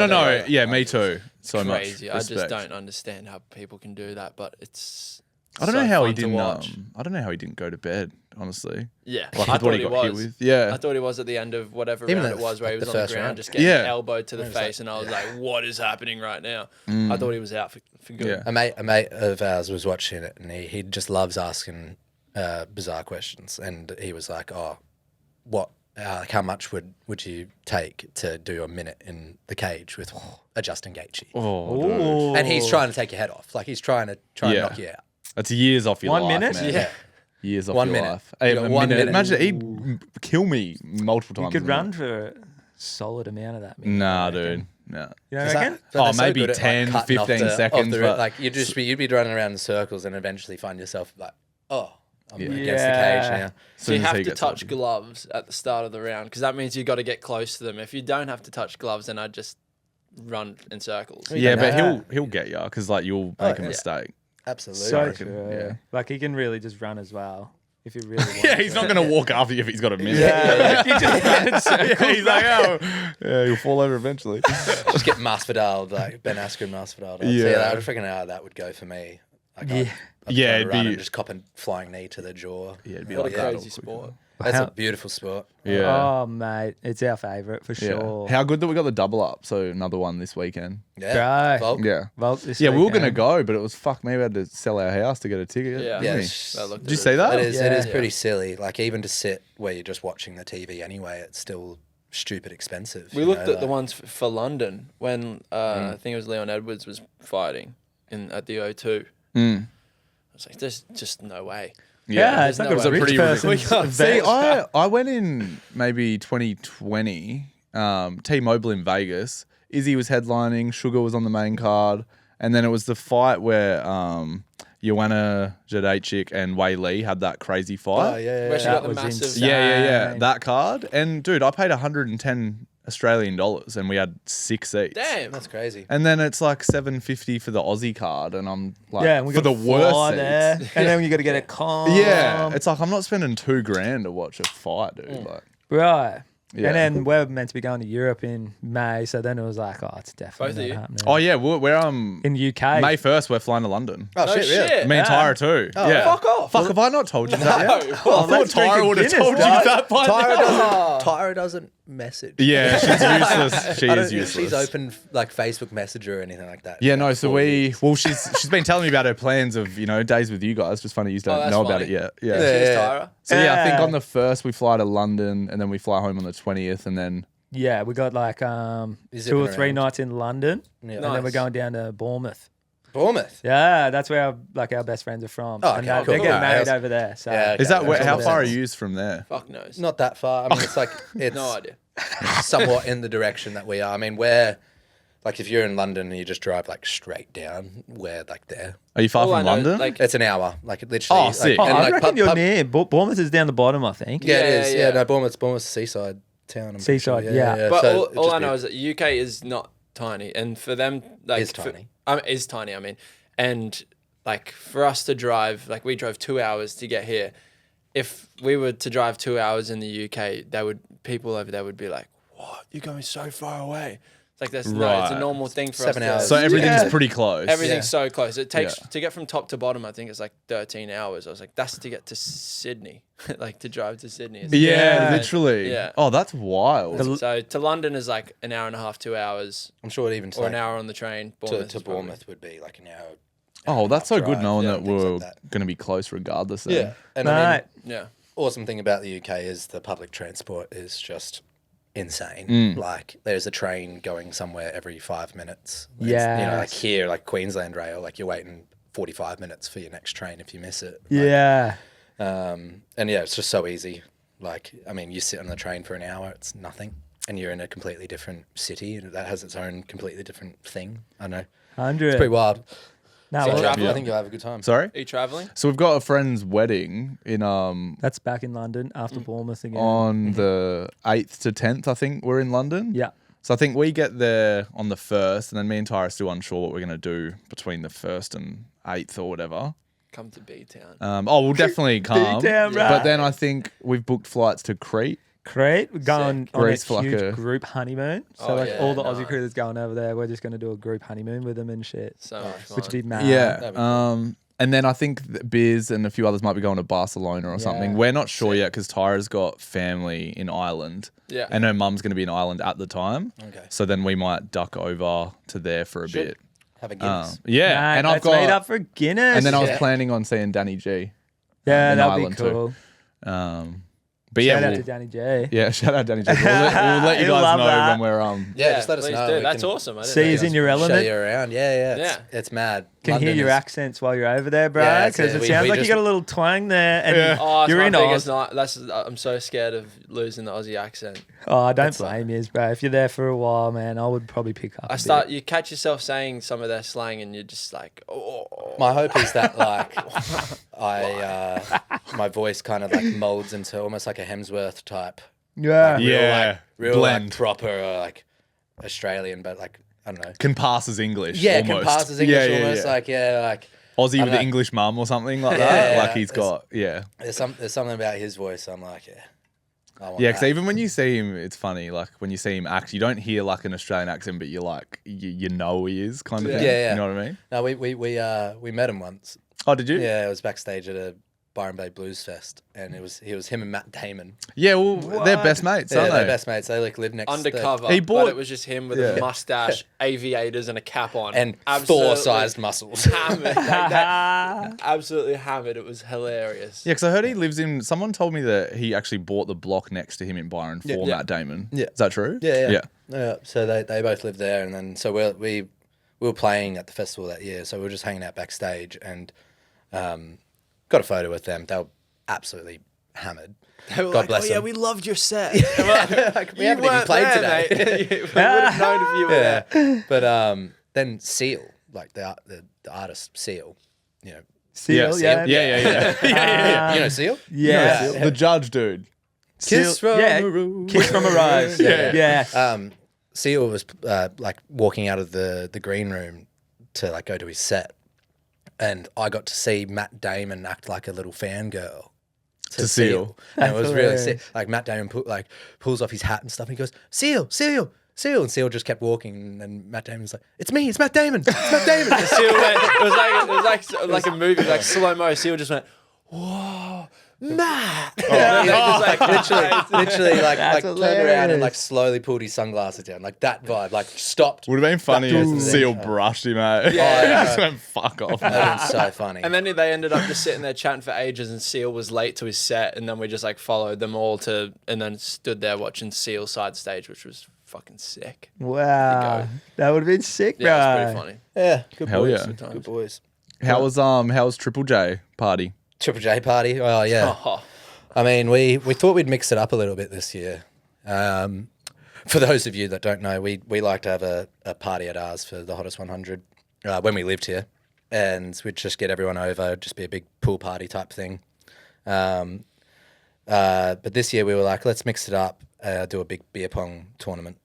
Speaker 1: no, me too. So
Speaker 2: Crazy.
Speaker 1: much
Speaker 2: I
Speaker 1: respect.
Speaker 2: just don't understand how people can do that, but it's.
Speaker 1: I don't
Speaker 2: so
Speaker 1: know how
Speaker 2: fun
Speaker 1: he
Speaker 2: to
Speaker 1: didn't.
Speaker 2: watch.
Speaker 1: I don't know how he didn't go to bed. Honestly,
Speaker 2: Yeah,
Speaker 1: like
Speaker 2: I
Speaker 1: with what
Speaker 2: thought
Speaker 1: he
Speaker 2: he
Speaker 1: got hit
Speaker 2: was.
Speaker 1: with. Yeah,
Speaker 2: I thought he was at the end of whatever
Speaker 4: Even
Speaker 2: round
Speaker 4: the-
Speaker 2: it was, where he
Speaker 4: like
Speaker 2: was
Speaker 4: the
Speaker 2: on the
Speaker 4: first
Speaker 2: ground
Speaker 4: round.
Speaker 2: just getting
Speaker 1: Yeah.
Speaker 2: elbowed to the face, and I was like, "What is happening right now?" I thought he was out for good.
Speaker 1: Yeah.
Speaker 4: A mate of ours was watching it, and he just loves asking bizarre questions. And he was like, "Oh, what? How much would you take to do a minute in the cage with a Justin Gaethje?"
Speaker 1: Oh, dude.
Speaker 4: And he's trying to take your head off, like he's trying to knock you out.
Speaker 1: That's years off your
Speaker 3: 1
Speaker 1: life,
Speaker 3: minute?
Speaker 1: man.
Speaker 2: Yeah.
Speaker 1: Years off
Speaker 4: 1
Speaker 1: your
Speaker 4: minute.
Speaker 1: life.
Speaker 4: You got
Speaker 1: A
Speaker 4: 1 minute.
Speaker 1: Imagine he'd kill me multiple
Speaker 3: You
Speaker 1: times.
Speaker 3: could
Speaker 1: a
Speaker 3: run
Speaker 1: minute.
Speaker 3: for a solid amount of that.
Speaker 1: Nah,
Speaker 3: I reckon.
Speaker 1: dude. Nah.
Speaker 3: You don't
Speaker 4: Is
Speaker 3: reckon?
Speaker 4: that- but
Speaker 1: Oh,
Speaker 4: they're so
Speaker 1: maybe
Speaker 4: good at,
Speaker 1: 10,
Speaker 4: cutting off
Speaker 1: 15 seconds, but-
Speaker 4: like you'd be running around in circles and eventually find yourself like, oh, I'm against the
Speaker 3: Yeah.
Speaker 4: cage now.
Speaker 2: So you
Speaker 1: Soon as
Speaker 2: have
Speaker 1: he
Speaker 2: to
Speaker 1: gets
Speaker 2: touch
Speaker 1: up.
Speaker 2: gloves at the start of the round because that means you got to get close to them. If you don't have to touch gloves, then I'd just run in circles.
Speaker 1: Yeah, but
Speaker 3: Yeah.
Speaker 1: he'll get you because like you'll make a
Speaker 4: yeah.
Speaker 1: mistake.
Speaker 4: Absolutely.
Speaker 3: So
Speaker 1: reckon,
Speaker 3: true.
Speaker 1: yeah.
Speaker 3: Like he can really just run as well if you really want.
Speaker 1: Yeah, he's not gonna walk after you if he's got a minute.
Speaker 3: Yeah, you just run in circles.
Speaker 1: He's like, oh, yeah, he'll fall over eventually.
Speaker 4: Just get Masvidal, like Ben Askren Masvidal.
Speaker 1: Yeah.
Speaker 4: Yeah, I was freaking how that would go for me. Like, I'd
Speaker 1: Yeah,
Speaker 4: try to
Speaker 1: it'd
Speaker 4: run
Speaker 1: be-
Speaker 4: and just cop a flying knee to the jaw.
Speaker 1: Yeah, it'd be
Speaker 2: What
Speaker 1: like
Speaker 2: a
Speaker 1: that.
Speaker 2: crazy sport.
Speaker 4: That's
Speaker 3: How-
Speaker 4: a beautiful sport.
Speaker 1: Yeah.
Speaker 3: Oh mate, it's our favourite for
Speaker 1: Yeah.
Speaker 3: sure.
Speaker 1: How good that we got the double up. So another one this weekend.
Speaker 4: Yeah.
Speaker 3: Right.
Speaker 4: Volk.
Speaker 1: Yeah.
Speaker 3: Volk this
Speaker 1: Yeah, we were gonna
Speaker 3: weekend.
Speaker 1: go, but it was fuck. Maybe I had to sell our house to get a ticket.
Speaker 2: Yeah.
Speaker 1: didn't
Speaker 4: Yeah,
Speaker 1: we?
Speaker 4: it's-
Speaker 2: That looked
Speaker 1: Did you
Speaker 2: at
Speaker 1: see
Speaker 2: it.
Speaker 1: that?
Speaker 4: It is
Speaker 3: Yeah.
Speaker 4: pretty silly. Like even to sit where you're just watching the TV anyway, it's still stupid expensive.
Speaker 2: We
Speaker 4: you
Speaker 2: looked
Speaker 4: know,
Speaker 2: at the
Speaker 4: like-
Speaker 2: ones for London when I think it was Leon Edwards was fighting at the O2.
Speaker 1: Mm.
Speaker 2: I was like, there's just no way.
Speaker 3: Yeah, it's
Speaker 2: There's
Speaker 3: like
Speaker 2: no
Speaker 3: a
Speaker 2: way.
Speaker 3: rich
Speaker 1: pretty
Speaker 3: person's
Speaker 2: ridiculous.
Speaker 1: See,
Speaker 3: event.
Speaker 1: I went in maybe 2020, T-Mobile in Vegas. Izzy was headlining, Sugar was on the main card, and then it was the fight where Joanna Jędrzejczyk and Wei Lee had that crazy fight.
Speaker 4: Oh, yeah,
Speaker 2: Where she
Speaker 3: That
Speaker 2: got the
Speaker 3: was
Speaker 2: massive.
Speaker 3: insane.
Speaker 1: Yeah,
Speaker 3: Insane.
Speaker 1: that card. And dude, I paid 110 Australian dollars, and we had 6 seats.
Speaker 2: Damn.
Speaker 4: That's crazy.
Speaker 1: And then it's like 750 for the Aussie card, and I'm like,
Speaker 3: Yeah, and we
Speaker 1: for
Speaker 3: got
Speaker 1: the worst
Speaker 3: fly
Speaker 1: seats.
Speaker 3: there, and then you got to get a con.
Speaker 1: Yeah, it's like I'm not spending $2,000 to watch a fight, dude. Like,
Speaker 3: right.
Speaker 1: Yeah.
Speaker 3: And then we're meant to be going to Europe in May, so then it was like, oh, it's
Speaker 2: Both
Speaker 3: definitely
Speaker 2: of
Speaker 3: not
Speaker 2: you?
Speaker 3: happening.
Speaker 1: oh yeah, we're
Speaker 3: In the UK.
Speaker 1: May 1st, we're flying to London.
Speaker 4: Oh,
Speaker 2: No
Speaker 4: shit, really?
Speaker 2: shit.
Speaker 1: Me and
Speaker 3: Yeah.
Speaker 1: Tyra too. yeah.
Speaker 2: Fuck off.
Speaker 1: Fuck, have I not told you that yet?
Speaker 2: No.
Speaker 1: I thought
Speaker 3: let's drink
Speaker 1: Tyra
Speaker 3: a
Speaker 1: would have
Speaker 3: Guinness,
Speaker 1: told you
Speaker 3: dog.
Speaker 1: that by now.
Speaker 4: Tyra doesn't message.
Speaker 1: Yeah, she's useless. She
Speaker 4: I don't
Speaker 1: is
Speaker 4: think
Speaker 1: useless.
Speaker 4: she's opened like Facebook Messenger or anything like that.
Speaker 1: Yeah, no. So
Speaker 4: 4 years.
Speaker 1: she's been telling me about her plans of days with you guys. Just funny you don't
Speaker 2: that's
Speaker 1: know about it
Speaker 2: funny.
Speaker 1: yet. Yeah.
Speaker 2: Cheers,
Speaker 4: Yeah.
Speaker 2: Tyra.
Speaker 1: So yeah, I think
Speaker 3: Yeah.
Speaker 1: on the 1st we fly to London, and then we fly home on the 20th, and then
Speaker 3: Yeah, we got like
Speaker 4: You're
Speaker 3: 2 or
Speaker 4: zipping
Speaker 3: 3
Speaker 4: around.
Speaker 3: nights in London,
Speaker 4: Yeah.
Speaker 3: and then we're
Speaker 2: Nice.
Speaker 3: going down to Bournemouth.
Speaker 4: Bournemouth.
Speaker 3: Yeah, that's where our best friends are from.
Speaker 4: Oh,
Speaker 3: and
Speaker 4: okay,
Speaker 3: they're
Speaker 4: cool.
Speaker 3: getting
Speaker 4: Yeah,
Speaker 3: married
Speaker 4: how's-
Speaker 3: over there. So
Speaker 4: Yeah, okay.
Speaker 1: is that
Speaker 4: that's
Speaker 1: how
Speaker 4: all
Speaker 1: far are
Speaker 4: sense.
Speaker 1: you from there?
Speaker 2: Fuck knows.
Speaker 4: Not that far. I mean, it's like it's
Speaker 2: No idea.
Speaker 4: somewhat in the direction that we are. I mean, we're like if you're in London and you just drive like straight down, we're like there.
Speaker 1: Are you far
Speaker 2: All I
Speaker 1: from
Speaker 2: know,
Speaker 1: London?
Speaker 2: like,
Speaker 4: It's an hour, like literally.
Speaker 1: Oh,
Speaker 4: like,
Speaker 1: sick.
Speaker 3: Oh,
Speaker 4: and,
Speaker 3: I
Speaker 4: like,
Speaker 3: reckon
Speaker 4: pub-
Speaker 3: you're
Speaker 4: pub-
Speaker 3: near. Bournemouth is down the bottom, I think.
Speaker 4: Yeah, it
Speaker 2: Yeah,
Speaker 4: is.
Speaker 2: yeah.
Speaker 4: Yeah, no, Bournemouth's a seaside town. I'm pretty
Speaker 3: Seaside,
Speaker 4: sure.
Speaker 3: yeah.
Speaker 2: But
Speaker 4: So
Speaker 2: all
Speaker 4: it'd
Speaker 2: I
Speaker 4: just
Speaker 2: know
Speaker 4: be-
Speaker 2: is that UK is not tiny, and for them, like,
Speaker 4: Is tiny.
Speaker 2: Is tiny. I mean, and like for us to drive, like we drove 2 hours to get here. If we were to drive 2 hours in the UK, people over there would be like, "What? You're going so far away." It's like it's
Speaker 1: Right.
Speaker 2: a normal thing for
Speaker 4: 7
Speaker 2: us.
Speaker 4: hours.
Speaker 2: To,
Speaker 1: so everything's
Speaker 3: Yeah.
Speaker 1: pretty close.
Speaker 2: everything's so close. It takes
Speaker 1: Yeah.
Speaker 2: to get from top to bottom. I think it's like 13 hours. I was like, that's to get to Sydney, like to drive to Sydney. It's-
Speaker 1: Yeah,
Speaker 3: Yeah.
Speaker 1: literally.
Speaker 2: Yeah.
Speaker 1: Oh, that's wild.
Speaker 2: So to London is like an hour and a half, 2 hours,
Speaker 4: I'm sure even
Speaker 2: or
Speaker 4: to,
Speaker 2: an hour on the train.
Speaker 4: to,
Speaker 2: Bournemouth
Speaker 4: to
Speaker 2: is probably-
Speaker 4: Bournemouth would be like an hour.
Speaker 1: Oh, that's so good
Speaker 4: drive,
Speaker 1: knowing
Speaker 4: yeah,
Speaker 1: that
Speaker 4: and things
Speaker 1: we're
Speaker 4: like that.
Speaker 1: going to be close regardless. Then.
Speaker 4: Yeah, and I mean,
Speaker 3: Right.
Speaker 2: Yeah.
Speaker 4: awesome thing about the UK is the public transport is just insane.
Speaker 1: Mm.
Speaker 4: Like there's a train going somewhere every 5 minutes.
Speaker 3: Yes.
Speaker 4: like here, like Queensland Rail, like you're waiting 45 minutes for your next train if you miss it.
Speaker 3: Yeah.
Speaker 4: And yeah, it's just so easy. Like, I mean, you sit on the train for an hour, it's nothing. And you're in a completely different city and that has its own completely different thing. I know.
Speaker 3: 100.
Speaker 4: It's pretty wild.
Speaker 3: No,
Speaker 2: So
Speaker 3: well,
Speaker 2: travel-
Speaker 4: I think you'll have a good time.
Speaker 1: Sorry.
Speaker 2: Are you traveling?
Speaker 1: So we've got a friend's wedding in
Speaker 3: that's back in London after Bournemouth again.
Speaker 1: on the 8th to 10th. I think we're in London.
Speaker 3: Yeah.
Speaker 1: So I think we get there on the 1st, and then me and Ty are still unsure what we're going to do between the 1st and 8th or whatever.
Speaker 2: Come to B-Town.
Speaker 1: We'll definitely come.
Speaker 3: B-Town, right.
Speaker 1: But then I think we've booked flights to Crete.
Speaker 3: Crete, we're going on
Speaker 1: Greece
Speaker 3: a
Speaker 1: for like
Speaker 3: huge
Speaker 1: a-
Speaker 3: group honeymoon. So
Speaker 2: Oh,
Speaker 3: like
Speaker 2: yeah,
Speaker 3: all the Aussie
Speaker 2: nice.
Speaker 3: crew that's going over there, we're just going to do a group honeymoon with them and shit.
Speaker 2: So much fun.
Speaker 3: Which would be mad.
Speaker 4: That'd be
Speaker 1: Yeah. And then I think that Biz and a few others might be going to Barcelona or something.
Speaker 3: Yeah.
Speaker 1: We're not sure yet because Tyra's got family in Ireland.
Speaker 2: Yeah.
Speaker 1: And her mum's going to be in Ireland at the time.
Speaker 4: Okay.
Speaker 1: So then we might duck over to there for a bit.
Speaker 4: Have a Guinness.
Speaker 1: Yeah.
Speaker 3: Nah,
Speaker 1: and I've
Speaker 3: let's meet
Speaker 1: got.
Speaker 3: up for Guinness.
Speaker 1: And then I was
Speaker 4: Yeah.
Speaker 1: planning on seeing Danny G.
Speaker 3: yeah,
Speaker 1: in
Speaker 3: that'd
Speaker 1: Ireland
Speaker 3: be
Speaker 1: too.
Speaker 3: cool.
Speaker 1: But
Speaker 3: Shout
Speaker 1: yeah,
Speaker 3: out to Danny J.
Speaker 1: yeah, shout out Danny G. We'll let you
Speaker 3: He'll
Speaker 1: guys
Speaker 3: love
Speaker 1: know
Speaker 3: that.
Speaker 1: when we're
Speaker 4: Yeah, just let us
Speaker 2: please
Speaker 4: know.
Speaker 2: do.
Speaker 4: We
Speaker 2: That's
Speaker 4: can
Speaker 2: awesome. I didn't
Speaker 3: See
Speaker 2: know
Speaker 3: yous
Speaker 2: that.
Speaker 3: in your
Speaker 4: Show
Speaker 3: element.
Speaker 4: you around. Yeah.
Speaker 2: Yeah.
Speaker 4: It's mad.
Speaker 3: Can
Speaker 4: London
Speaker 3: hear your
Speaker 4: is-
Speaker 3: accents while you're over there, bro.
Speaker 4: Yeah,
Speaker 3: Because it
Speaker 4: we
Speaker 3: sounds like
Speaker 4: just-
Speaker 3: you got a little twang there, and
Speaker 2: Oh, it's
Speaker 3: you're
Speaker 2: my
Speaker 3: in
Speaker 2: biggest
Speaker 3: Oz.
Speaker 2: night. I'm so scared of losing the Aussie accent.
Speaker 3: Oh, I don't blame you, bro. If you're there for a while, man, I would probably pick up.
Speaker 2: You catch yourself saying some of their slang, and you're just like, oh.
Speaker 4: My hope is that like my voice kind of like molds into almost like a Hemsworth type.
Speaker 3: Yeah.
Speaker 4: Real
Speaker 1: blend.
Speaker 4: like proper like Australian, but like I don't know.
Speaker 1: Can pass as English.
Speaker 4: Yeah,
Speaker 1: almost.
Speaker 4: can pass as English almost
Speaker 1: yeah.
Speaker 4: like like
Speaker 1: Aussie
Speaker 4: I
Speaker 1: with
Speaker 4: know.
Speaker 1: the English mum or something like that.
Speaker 4: Yeah,
Speaker 1: Like he's
Speaker 4: it's-
Speaker 1: got, yeah.
Speaker 4: there's something about his voice. I'm like, yeah. I want
Speaker 1: Yeah, because
Speaker 4: that.
Speaker 1: even when you see him, it's funny. Like when you see him act, you don't hear like an Australian accent, but you're like, you know he is kind of thing.
Speaker 4: Yeah.
Speaker 1: You know what I mean?
Speaker 4: No, we met him once.
Speaker 1: Oh, did you?
Speaker 4: Yeah, it was backstage at a Byron Bay Blues Fest, and it was him and Matt Damon.
Speaker 1: Yeah, well, they're best mates,
Speaker 4: Yeah,
Speaker 1: aren't
Speaker 4: they're
Speaker 1: they?
Speaker 4: best mates. They like live next
Speaker 2: Undercover.
Speaker 1: He
Speaker 2: but
Speaker 1: bought-
Speaker 2: it was just him with
Speaker 1: Yeah.
Speaker 2: a mustache, aviators, and a cap on.
Speaker 4: and
Speaker 2: Absolutely
Speaker 4: Thor-sized muscles.
Speaker 2: hammered. Like that, absolutely hammered. It was hilarious.
Speaker 1: Yeah, because I heard he lives in. Someone told me that he actually bought the block next to him in Byron for
Speaker 4: Yeah.
Speaker 1: Matt Damon.
Speaker 4: Yeah.
Speaker 1: Is that true?
Speaker 4: Yeah. So they both lived there, and then so we were playing at the festival that year. So we were just hanging out backstage, and got a photo with them. They were absolutely hammered.
Speaker 2: They were
Speaker 4: God
Speaker 2: like,
Speaker 4: bless
Speaker 2: oh yeah,
Speaker 4: them.
Speaker 2: we loved your set.
Speaker 4: Like, we haven't even played today.
Speaker 2: Mate. we would have known if you were there.
Speaker 4: Yeah. But then Seal, like the artist Seal, you know,
Speaker 3: Seal,
Speaker 1: yeah.
Speaker 3: yeah.
Speaker 1: Yeah.
Speaker 4: you know Seal.
Speaker 3: Yeah.
Speaker 1: The judge dude.
Speaker 4: Kiss
Speaker 3: Seal-
Speaker 4: from
Speaker 3: yeah.
Speaker 4: a rose.
Speaker 3: Kiss from a rose.
Speaker 4: Yeah.
Speaker 3: Yeah.
Speaker 4: Seal was like walking out of the green room to like go to his set, and I got to see Matt Damon act like a little fangirl
Speaker 1: To Seal.
Speaker 4: and it was really
Speaker 3: Hilarious.
Speaker 4: sick. Like Matt Damon pulls off his hat and stuff, and he goes, Seal, Seal, Seal, and Seal just kept walking, and Matt Damon's like, it's me, it's Matt Damon, it's Matt Damon.
Speaker 2: Seal went, it was like a movie, like slow mo. Seal just went, whoa, Matt. And they just, like,
Speaker 4: literally, like
Speaker 3: That's
Speaker 4: turned around and
Speaker 3: hilarious.
Speaker 4: like slowly pulled his sunglasses down, like that vibe, like stopped.
Speaker 1: Would have been funny
Speaker 4: That-
Speaker 1: if Seal brushed him out.
Speaker 2: Yeah.
Speaker 1: Just went fuck off.
Speaker 4: That would have been so funny.
Speaker 2: And then they ended up just sitting there chatting for ages, and Seal was late to his set, and then we just like followed them all and then stood there watching Seal side stage, which was fucking sick.
Speaker 3: Wow. That would have been sick, bro.
Speaker 2: Yeah, it was pretty funny.
Speaker 4: Yeah, good
Speaker 1: Hell
Speaker 4: boys.
Speaker 1: yeah.
Speaker 4: Good boys.
Speaker 1: How was Triple J party?
Speaker 4: Triple J party. Oh yeah.
Speaker 2: Oh,
Speaker 4: I mean, we thought we'd mix it up a little bit this year. For those of you that don't know, we like to have a party at ours for the Hottest 100 when we lived here, and we'd just get everyone over, just be a big pool party type thing. But this year we were like, let's mix it up, do a big beer pong tournament,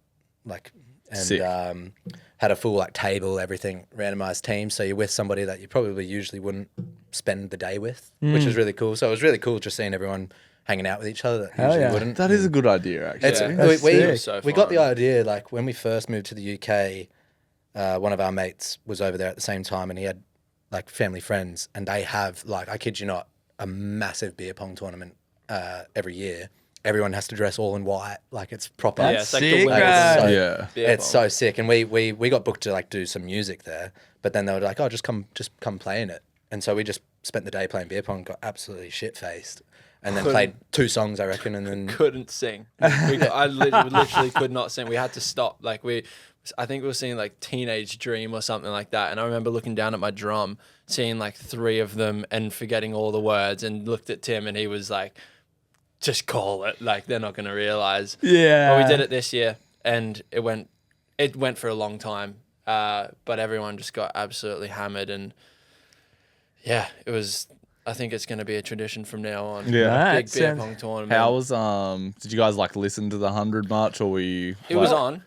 Speaker 1: Sick.
Speaker 4: had a full like table, everything, randomized teams. So you're with somebody that you probably usually wouldn't spend the day with, which is really cool. So it was really cool just seeing everyone hanging out with each other that
Speaker 3: Hell
Speaker 4: usually
Speaker 3: yeah.
Speaker 4: wouldn't.
Speaker 1: That is a good idea, actually.
Speaker 4: It's,
Speaker 2: Yeah.
Speaker 3: That's
Speaker 4: we
Speaker 3: sick.
Speaker 2: So
Speaker 4: we got the
Speaker 2: fun.
Speaker 4: idea like when we first moved to the UK, one of our mates was over there at the same time, and he had like family friends, and they have like, I kid you not, a massive beer pong tournament every year. Everyone has to dress all in white, like it's proper.
Speaker 2: yeah,
Speaker 3: That's
Speaker 2: it's like
Speaker 3: sick,
Speaker 2: the
Speaker 3: bro.
Speaker 2: winners.
Speaker 4: So-
Speaker 1: Yeah.
Speaker 2: beer
Speaker 4: It's
Speaker 2: pong.
Speaker 4: so sick, and we got booked to like do some music there, but then they were like, "Oh, just come play in it," and so we just spent the day playing beer pong, got absolutely shit faced, and then played 2 songs, I reckon, and then
Speaker 2: couldn't sing. I literally could not sing. We had to stop. I think we were singing like Teenage Dream or something like that. And I remember looking down at my drum, seeing like 3 of them and forgetting all the words, and looked at Tim, and he was like, just call it. Like, they're not going to realize.
Speaker 3: Yeah.
Speaker 2: But we did it this year, and it went for a long time. But everyone just got absolutely hammered, and Yeah, it was. I think it's going to be a tradition from now on.
Speaker 1: Yeah.
Speaker 2: Big beer pong tournament.
Speaker 1: How was did you guys like listen to the 100 much, or were you?
Speaker 2: It was on.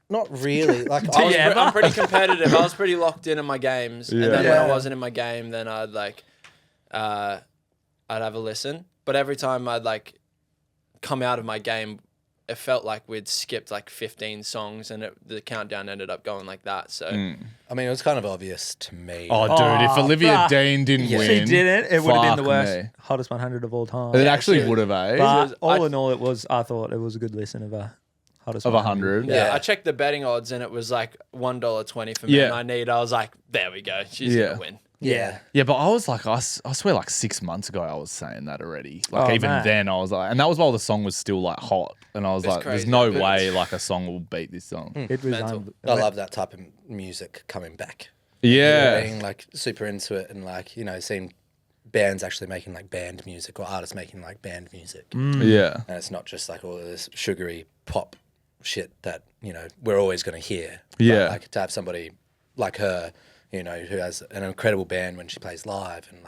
Speaker 4: Not really. Like
Speaker 2: I'm pretty competitive. I was pretty locked in my games, and then when I wasn't in my game, then I'd I'd have a listen. But every time I'd come out of my game, it felt like we'd skipped 15 songs, and the countdown ended up going like that. So,
Speaker 4: I mean, it was kind of obvious to me.
Speaker 1: Oh, dude, if Olivia Dean didn't win,
Speaker 3: she didn't, it would have been the
Speaker 1: fuck
Speaker 3: worst,
Speaker 1: me.
Speaker 3: hottest 100 of all time.
Speaker 1: It actually would have, eh?
Speaker 3: But all in all, I thought it was a good listen of a hottest
Speaker 1: Of
Speaker 3: 100.
Speaker 1: 100.
Speaker 2: yeah, I checked the betting odds, and it was $1.20 for Men I Need. I was like, there we go. She's going to win.
Speaker 4: Yeah.
Speaker 1: Yeah, but I was like, I swear 6 months ago I was saying that already. Even
Speaker 3: man.
Speaker 1: then I was like, and that was while the song was still hot. And I was like,
Speaker 2: crazy,
Speaker 1: there's no
Speaker 2: but
Speaker 1: way a song will beat this song.
Speaker 3: It was
Speaker 2: Mental.
Speaker 4: I love that type of music coming back.
Speaker 1: Yeah.
Speaker 4: Being super into it and seeing bands actually making band music or artists making band music.
Speaker 1: Yeah.
Speaker 4: And it's not just all of this sugary pop shit that, we're always going to hear.
Speaker 1: Yeah.
Speaker 4: But, to have somebody like her, who has an incredible band when she plays live and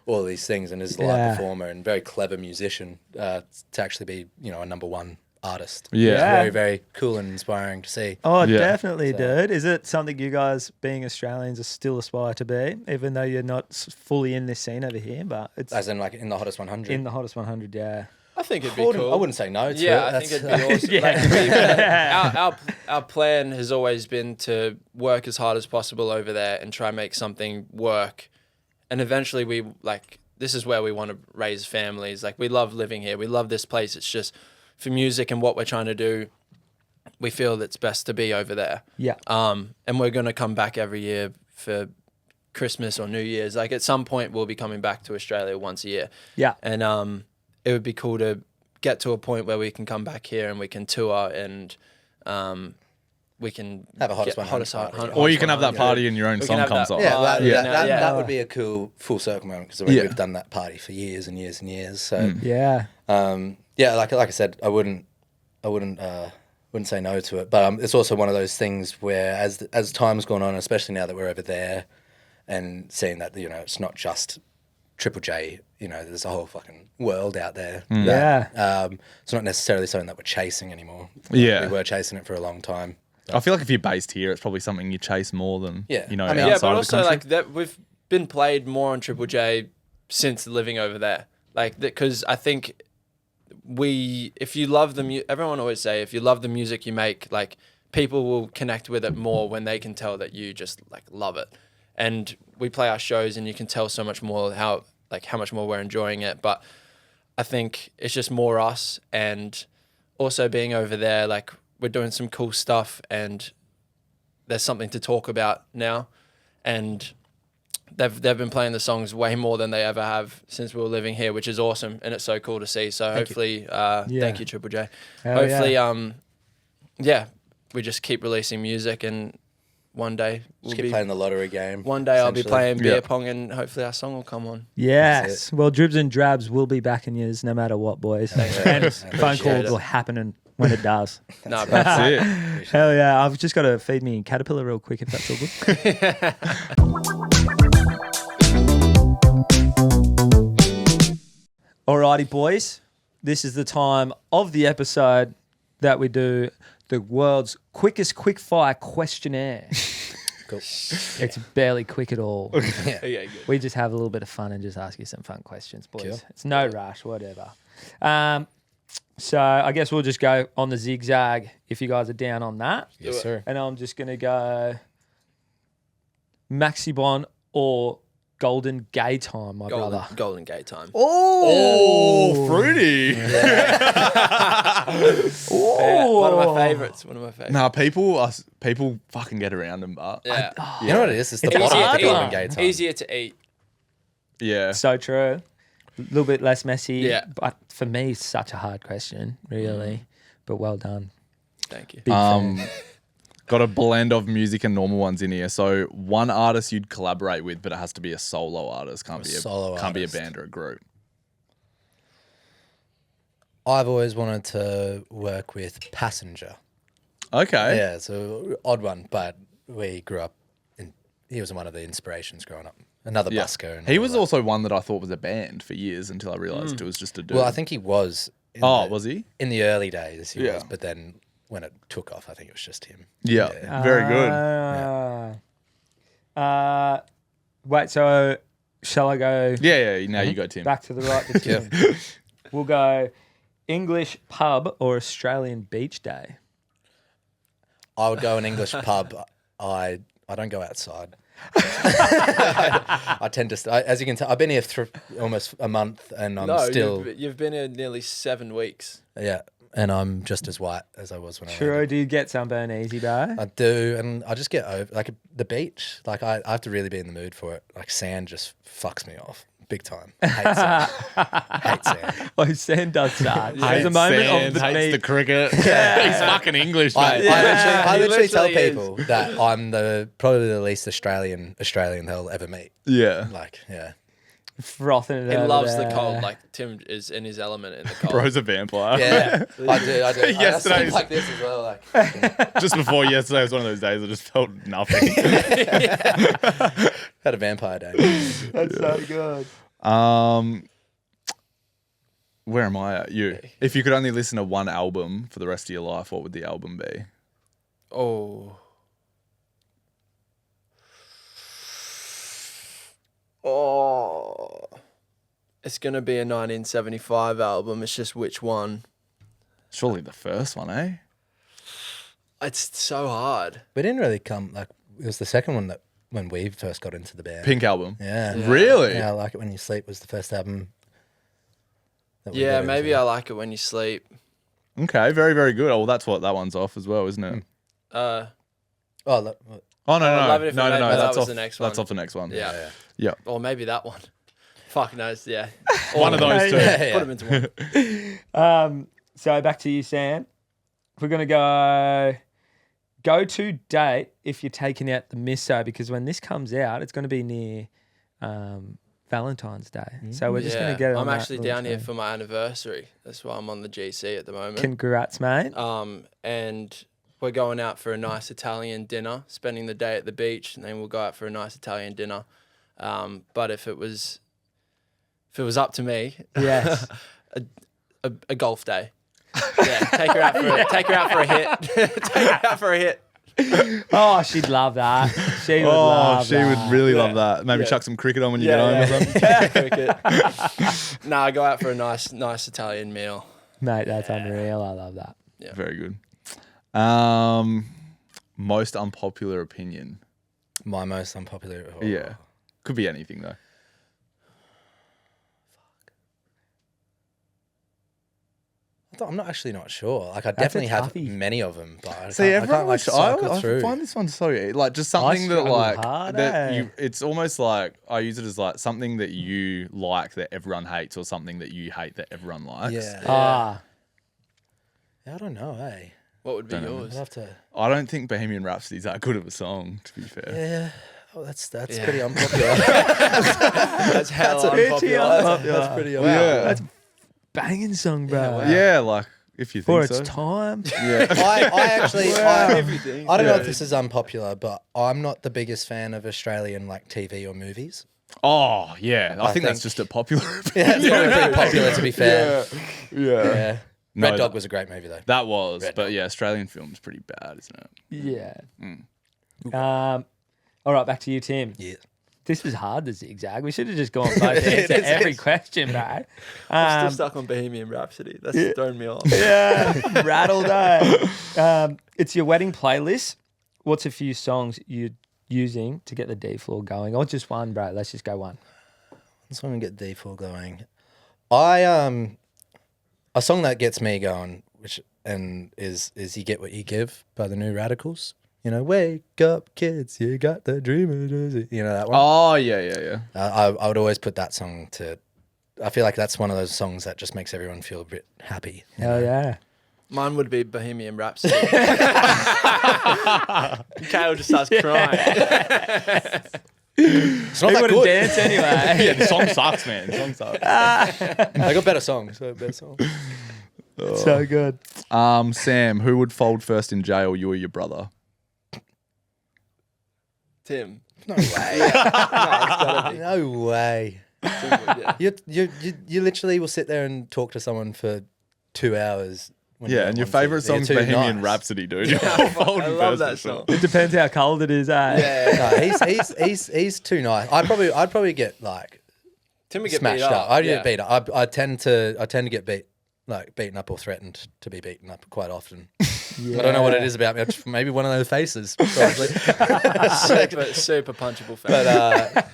Speaker 4: all of these things and is a live performer and very clever musician to actually be, a number one artist.
Speaker 1: Yeah.
Speaker 4: It's very, very cool and inspiring to see.
Speaker 3: Oh,
Speaker 1: Yeah.
Speaker 3: definitely, dude. Is it something you guys, being Australians, still aspire to be, even though you're not fully in this scene over here? But it's
Speaker 4: As in in the hottest 100.
Speaker 3: in the hottest 100, yeah.
Speaker 2: I think it'd be
Speaker 4: I wouldn't,
Speaker 2: cool.
Speaker 4: I wouldn't say no to it.
Speaker 2: Yeah, I think it'd be awesome. Our plan has always been to work as hard as possible over there and try and make something work. And eventually we this is where we want to raise families. We love living here. We love this place. It's just for music and what we're trying to do, we feel it's best to be over there.
Speaker 3: Yeah.
Speaker 2: And we're going to come back every year for Christmas or New Year's. At some point we'll be coming back to Australia once a year.
Speaker 3: Yeah.
Speaker 2: And it would be cool to get to a point where we can come back here and we can tour and we can
Speaker 4: Have a hottest 100 party.
Speaker 1: Or you can have that party and your own
Speaker 2: We
Speaker 1: song
Speaker 2: can have
Speaker 1: comes
Speaker 2: that-
Speaker 1: on.
Speaker 4: Yeah,
Speaker 2: Yeah.
Speaker 4: that would be a cool full circle moment because we've done that party for years and years and years. So
Speaker 3: Yeah.
Speaker 4: like I said, I wouldn't say no to it. But it's also one of those things where as time's gone on, especially now that we're over there, and seeing that it's not just Triple J, there's a whole fucking world out there.
Speaker 3: Yeah.
Speaker 4: It's not necessarily something that we're chasing anymore.
Speaker 1: Yeah.
Speaker 4: We were chasing it for a long time.
Speaker 1: I feel like if you're based here, it's probably something you chase more than,
Speaker 4: Yeah.
Speaker 1: you know,
Speaker 4: I mean,
Speaker 1: outside
Speaker 2: yeah, but
Speaker 1: of the
Speaker 2: also
Speaker 1: country.
Speaker 2: that we've been played more on Triple J since living over there. Because I think if you love the everyone always say if you love the music you make, people will connect with it more when they can tell that you just love it. And we play our shows and you can tell so much more how much more we're enjoying it. But I think it's just more us, and also being over there, we're doing some cool stuff and there's something to talk about now. And they've been playing the songs way more than they ever have since we were living here, which is awesome. And it's so cool to see. So hopefully, thank you, Triple J.
Speaker 3: Hell
Speaker 2: Hopefully, we just keep releasing music, and one day
Speaker 4: Just keep playing the lottery game.
Speaker 2: one day I'll be
Speaker 4: essentially.
Speaker 2: playing beer pong, and hopefully our song will come on.
Speaker 3: Yes. Well, Dribs and Drabs will be back in years no matter what, boys. And phone
Speaker 2: Appreciate
Speaker 3: calls
Speaker 2: it.
Speaker 3: will happen when it does.
Speaker 2: No,
Speaker 1: That's it.
Speaker 3: Hell yeah. I've just got to feed me Caterpillar real quick if that's all good. Alrighty, boys. This is the time of the episode that we do the world's quickest quickfire questionnaire.
Speaker 4: Cool.
Speaker 3: It's barely quick at all.
Speaker 2: yeah, good.
Speaker 3: We just have a little bit of fun and just ask you some fun questions, boys.
Speaker 4: Cool.
Speaker 3: It's no rush, whatever. So I guess we'll just go on the zigzag if you guys are down on that.
Speaker 4: Yes, sir.
Speaker 3: And I'm just going to go Maxibon or Golden Gay Time, my brother.
Speaker 2: Golden Gate time.
Speaker 1: Oh, fruity.
Speaker 2: Yeah, one of my favorites.
Speaker 1: Nah, people fucking get around them, but
Speaker 2: Yeah.
Speaker 4: You know what it is? It's the
Speaker 3: It's
Speaker 4: bottom of the
Speaker 3: easier to
Speaker 4: Golden
Speaker 3: eat.
Speaker 4: Gate time.
Speaker 2: Easier to eat.
Speaker 1: yeah.
Speaker 3: So true. A little bit less messy.
Speaker 2: Yeah.
Speaker 3: But for me, it's such a hard question, really. But well done.
Speaker 2: Thank you.
Speaker 3: Big fan.
Speaker 1: Got a blend of music and normal ones in here. So one artist you'd collaborate with, but it has to be a solo artist. Can't be a
Speaker 4: artist.
Speaker 1: band or a group.
Speaker 4: I've always wanted to work with Passenger.
Speaker 1: Okay.
Speaker 4: Yeah, it's an odd one, but we grew up he was one of the inspirations growing up another
Speaker 1: Yeah.
Speaker 4: busker. And
Speaker 1: He
Speaker 4: all
Speaker 1: was
Speaker 4: that.
Speaker 1: also one that I thought was a band for years until I realised it was just a dude.
Speaker 4: Well, I think he was.
Speaker 1: was he?
Speaker 4: In the early days, he
Speaker 1: Yeah.
Speaker 4: was, but then when it took off, I think it was just him.
Speaker 1: Yeah. Very good.
Speaker 3: Wait, so shall I go
Speaker 1: Yeah. Now you go, Tim.
Speaker 3: back to the right to Tim? We'll go English pub or Australian beach day.
Speaker 4: I would go an English pub. I don't go outside. I tend to, as you can tell, I've been here for almost a month, and I'm still.
Speaker 2: You've been here nearly 7 weeks.
Speaker 4: Yeah, and I'm just as white as I was when I
Speaker 3: True,
Speaker 4: landed.
Speaker 3: do you get sunburn easy, bro?
Speaker 4: I do, and I just get over like the beach. Like I have to really be in the mood for it. Like sand just fucks me off big time. Hate sand. Hate sand.
Speaker 3: Oh, sand does suck.
Speaker 1: Hates
Speaker 3: There's a moment
Speaker 1: sand,
Speaker 3: of the
Speaker 1: hates
Speaker 3: meat.
Speaker 1: the cricket. He's fucking English, mate.
Speaker 4: I
Speaker 2: he
Speaker 4: literally tell
Speaker 2: literally
Speaker 4: people that I'm probably the least Australian they'll ever meet.
Speaker 1: Yeah.
Speaker 4: Like, yeah.
Speaker 3: Frothing it
Speaker 2: He
Speaker 3: over
Speaker 2: loves
Speaker 3: there.
Speaker 2: the cold. Like Tim is in his element in the cold.
Speaker 1: Bro's a vampire.
Speaker 4: Yeah, I do.
Speaker 1: Yesterday's-
Speaker 4: I sleep like this as well. Like,
Speaker 1: Just before yesterday was one of those days I just felt nothing.
Speaker 4: had a vampire day.
Speaker 3: That's so good.
Speaker 1: Where am I at? You. If you could only listen to one album for the rest of your life, what would the album be?
Speaker 2: Oh. It's going to be a 1975 album. It's just which one.
Speaker 1: Surely the first one, eh?
Speaker 2: It's so hard.
Speaker 4: We didn't really come like it was the second one that when we first got into the band.
Speaker 1: Pink album.
Speaker 4: Yeah.
Speaker 1: Really?
Speaker 4: Yeah, I Like It When You Sleep was the first album. That we
Speaker 2: Yeah,
Speaker 4: got
Speaker 2: maybe
Speaker 4: into.
Speaker 2: I like it when you sleep.
Speaker 1: Okay, very, very good. Oh, well, that's what that one's off as well, isn't it?
Speaker 2: Uh,
Speaker 4: Oh, look,
Speaker 1: Oh, no,
Speaker 2: Love It
Speaker 1: no.
Speaker 2: If It
Speaker 1: No,
Speaker 2: Made,
Speaker 1: no,
Speaker 2: but
Speaker 1: that's
Speaker 2: that was
Speaker 1: off
Speaker 2: the next
Speaker 1: That's
Speaker 2: one.
Speaker 1: off the next one.
Speaker 2: yeah.
Speaker 1: Yeah.
Speaker 2: Or maybe that one. Fuck knows, yeah.
Speaker 1: One of those two.
Speaker 4: Yeah.
Speaker 2: Put them into one.
Speaker 3: So back to you, Sam. We're going to go to date if you're taking out the misso, because when this comes out, it's going to be near Valentine's Day. So we're just going to get it on
Speaker 2: I'm
Speaker 3: that
Speaker 2: actually
Speaker 3: little
Speaker 2: down here
Speaker 3: train.
Speaker 2: for my anniversary. That's why I'm on the GC at the moment.
Speaker 3: Congrats, mate.
Speaker 2: And we're going out for a nice Italian dinner, spending the day at the beach, and then we'll go out for a nice Italian dinner. But if it was up to me,
Speaker 3: Yes.
Speaker 2: a golf day. Yeah, take her out for a hit. Take her out for a hit.
Speaker 3: Oh, she'd love that. She would
Speaker 1: Oh,
Speaker 3: love
Speaker 1: she
Speaker 3: that.
Speaker 1: would really love that. Maybe
Speaker 2: Yeah.
Speaker 1: chuck some cricket on when you get home or something.
Speaker 2: Cricket. Nah, go out for a nice Italian meal.
Speaker 3: Mate, that's unreal. I love that.
Speaker 1: Very good. Most unpopular opinion.
Speaker 4: my most unpopular. Oh.
Speaker 1: Yeah. Could be anything, though.
Speaker 4: I'm not actually not sure. Like I
Speaker 3: That's a
Speaker 4: definitely have
Speaker 3: toughie.
Speaker 4: many of them, but I
Speaker 1: See,
Speaker 4: can't, I can't like cycle
Speaker 1: I
Speaker 4: through.
Speaker 1: find this one so like just something that
Speaker 3: struggle
Speaker 1: like
Speaker 3: hard,
Speaker 1: that
Speaker 3: eh?
Speaker 1: you. It's almost like I use it as like something that you like that everyone hates, or something that you hate that everyone likes.
Speaker 4: Yeah.
Speaker 3: Ah,
Speaker 4: I don't know. Hey,
Speaker 2: What would be
Speaker 4: I'd
Speaker 2: yours?
Speaker 4: have to.
Speaker 1: I don't think Bohemian Rhapsody's that good of a song, to be fair.
Speaker 4: Yeah. Oh, that's
Speaker 2: Yeah.
Speaker 4: pretty unpopular.
Speaker 2: That's hella
Speaker 3: pretty
Speaker 2: unpopular.
Speaker 3: unpopular.
Speaker 4: That's pretty
Speaker 1: Wow.
Speaker 4: unpopular.
Speaker 1: Yeah.
Speaker 3: That's banging song, bro.
Speaker 2: wow.
Speaker 1: Yeah, like if you
Speaker 3: For
Speaker 1: think
Speaker 3: its
Speaker 1: so.
Speaker 3: time.
Speaker 1: Yeah.
Speaker 4: I actually,
Speaker 2: Everything.
Speaker 4: I don't know
Speaker 1: Yeah.
Speaker 4: if this is unpopular, but I'm not the biggest fan of Australian like TV or movies.
Speaker 1: Oh yeah, I think that's
Speaker 4: think-
Speaker 1: just a popular.
Speaker 4: Yeah, it's probably pretty popular to be fair.
Speaker 1: Yeah.
Speaker 4: Yeah.
Speaker 1: No,
Speaker 4: Red Dog was a great movie though.
Speaker 1: That was,
Speaker 4: Red
Speaker 1: but
Speaker 4: Dog.
Speaker 1: yeah, Australian film's pretty bad, isn't it?
Speaker 3: Yeah. All right, back to you, Tim.
Speaker 4: Yeah.
Speaker 3: This was hard, the zigzag. We should have just gone both to answer every question, bro.
Speaker 2: I'm still stuck on Bohemian Rhapsody. That's thrown me off.
Speaker 3: Yeah, rattled. It's your wedding playlist. What's a few songs you're using to get the D floor going, or just one, bro? Let's just go one.
Speaker 4: Let's want to get D4 going. A song that gets me going, is "You Get What You Give" by the New Radicals. You know, wake up, kids, you got the dreamers. You know that one.
Speaker 1: Oh yeah.
Speaker 4: I would always put that song to. I feel like that's one of those songs that just makes everyone feel a bit happy. you
Speaker 3: Hell
Speaker 4: know?
Speaker 3: yeah.
Speaker 2: Mine would be Bohemian Rhapsody. Kale just starts crying.
Speaker 4: It's not
Speaker 3: He
Speaker 4: that
Speaker 3: wouldn't
Speaker 4: good.
Speaker 3: dance anyway.
Speaker 1: Yeah, the song sucks, man. The song sucks.
Speaker 4: I got better songs.
Speaker 3: So good.
Speaker 1: Sam, who would fold first in jail, you or your brother?
Speaker 2: Tim.
Speaker 4: No way.
Speaker 2: No, it's gotta be.
Speaker 4: No way.
Speaker 2: Yeah.
Speaker 4: You literally will sit there and talk to someone for 2 hours. When
Speaker 1: Yeah, and your favourite song's Bohemian Rhapsody, dude. You're a
Speaker 2: I love that song.
Speaker 3: It depends how cold it is, eh?
Speaker 2: Yeah.
Speaker 4: No, he's too nice. I'd probably get like
Speaker 2: Tim would get
Speaker 4: smashed
Speaker 2: beat
Speaker 4: up.
Speaker 2: up.
Speaker 4: I'd get beat up. I tend to get beaten up or threatened to be beaten up quite often. I don't know what it is about me. I'm just maybe one of those faces, probably.
Speaker 2: Super punchable fan.
Speaker 4: But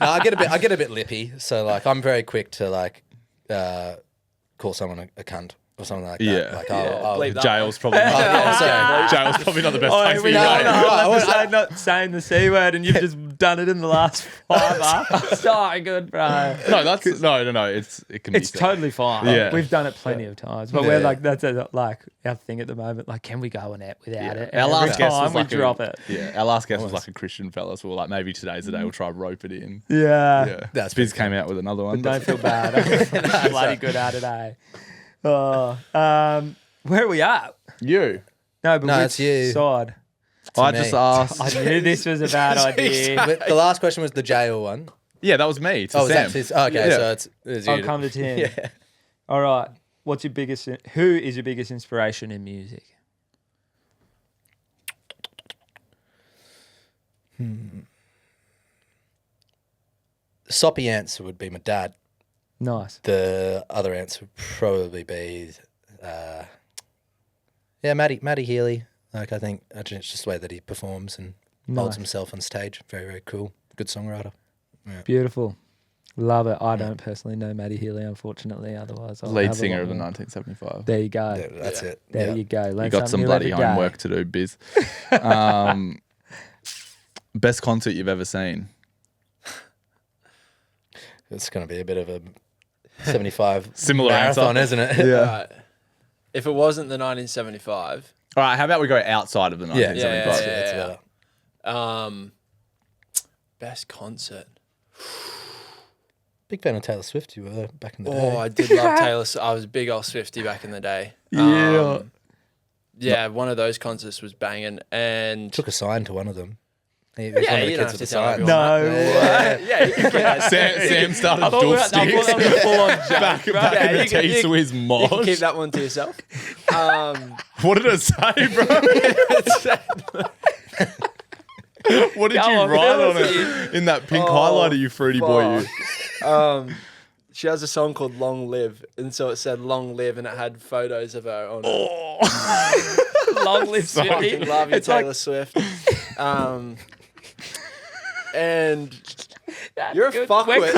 Speaker 4: no, I get a bit lippy. So like, I'm very quick to like call someone a cunt or something like that.
Speaker 1: Yeah.
Speaker 4: Like,
Speaker 2: Bleep that
Speaker 1: Jail's probably jail's probably not the best place for you.
Speaker 3: I'm not saying the C word and you've just done it in the last 5 hours. So good, bro.
Speaker 1: No, that's no. It can be.
Speaker 3: It's totally fine.
Speaker 1: Yeah.
Speaker 3: We've done it plenty of times, but we're like, that's like our thing at the moment. Like, can we go on it without it? And
Speaker 1: Our last guest was
Speaker 3: we
Speaker 1: like
Speaker 3: drop it.
Speaker 1: Yeah, our last guest was like a Christian fella, so we're like, maybe today's the day we'll try rope it in.
Speaker 3: Yeah.
Speaker 1: Yeah,
Speaker 4: That's
Speaker 1: Biz came out with another one.
Speaker 3: Don't feel bad. I'm bloody good at it, eh? Oh, where are we at?
Speaker 1: You.
Speaker 3: No, but
Speaker 4: No,
Speaker 3: which
Speaker 4: it's you.
Speaker 3: side?
Speaker 1: I
Speaker 4: me.
Speaker 1: just asked.
Speaker 3: I knew this was a bad idea.
Speaker 4: But the last question was the jail one.
Speaker 1: Yeah, that was me. To
Speaker 4: Oh,
Speaker 1: Sam.
Speaker 4: okay.
Speaker 1: Yeah.
Speaker 4: So it's you.
Speaker 3: I'll come to Tim.
Speaker 4: Yeah.
Speaker 3: All right. Who is your biggest inspiration in music?
Speaker 4: Soppy answer would be my dad.
Speaker 3: Nice.
Speaker 4: The other answer would probably be, Matty Healy. Like, I think it's just the way that he performs and holds
Speaker 3: Nice.
Speaker 4: himself on stage. Very, very cool. Good songwriter.
Speaker 3: Beautiful. Love it. I don't personally know Matty Healy, unfortunately. Otherwise, I'll
Speaker 1: Lead
Speaker 3: have a
Speaker 1: singer
Speaker 3: lot
Speaker 1: of the
Speaker 3: more.
Speaker 1: 1975.
Speaker 3: There you go.
Speaker 4: Yeah, that's it.
Speaker 3: There
Speaker 4: Yeah.
Speaker 3: you go. Learn
Speaker 1: You got some
Speaker 3: something new
Speaker 1: bloody
Speaker 3: every day.
Speaker 1: homework to do, Biz. Best concert you've ever seen?
Speaker 4: It's going to be a bit of a 75
Speaker 1: Similar
Speaker 4: marathon,
Speaker 1: answer.
Speaker 4: isn't it?
Speaker 1: Yeah.
Speaker 2: Right. If it wasn't the 1975,
Speaker 1: All right, how about we go outside of the 1975?
Speaker 2: Yeah.
Speaker 4: That's better.
Speaker 2: best concert.
Speaker 4: Big fan of Taylor Swift you were back in the day.
Speaker 2: Oh, I did love Taylor. I was a big old Swiftie back in the day.
Speaker 3: Yeah.
Speaker 2: Yeah, one of those concerts was banging, and
Speaker 4: Took a sign to one of them. He was
Speaker 2: yeah,
Speaker 4: one of the
Speaker 2: you don't
Speaker 4: kids
Speaker 2: have
Speaker 4: with
Speaker 2: to
Speaker 4: the
Speaker 2: tell
Speaker 4: sign.
Speaker 2: everyone.
Speaker 3: No.
Speaker 2: Yeah, you can get that.
Speaker 1: Sam started
Speaker 3: I thought
Speaker 1: dual
Speaker 3: that was
Speaker 1: sticks
Speaker 3: a full-on
Speaker 1: back
Speaker 2: Yeah,
Speaker 1: in the
Speaker 2: you can-
Speaker 1: T Swiss
Speaker 2: You
Speaker 1: mod.
Speaker 2: can keep that one to yourself.
Speaker 1: What did it say, bro? What did
Speaker 3: Go
Speaker 1: you
Speaker 3: on,
Speaker 1: write
Speaker 3: tell
Speaker 1: on
Speaker 3: us.
Speaker 1: it in that pink highlighter, you fruity boy? You.
Speaker 2: She has a song called Long Live, and so it said Long Live, and it had photos of her on it.
Speaker 3: Long live
Speaker 2: Fucking
Speaker 3: Swiftie.
Speaker 2: love you,
Speaker 3: It's like-
Speaker 2: Taylor Swift. And you're a
Speaker 3: Good.
Speaker 2: fuckwit.
Speaker 3: We're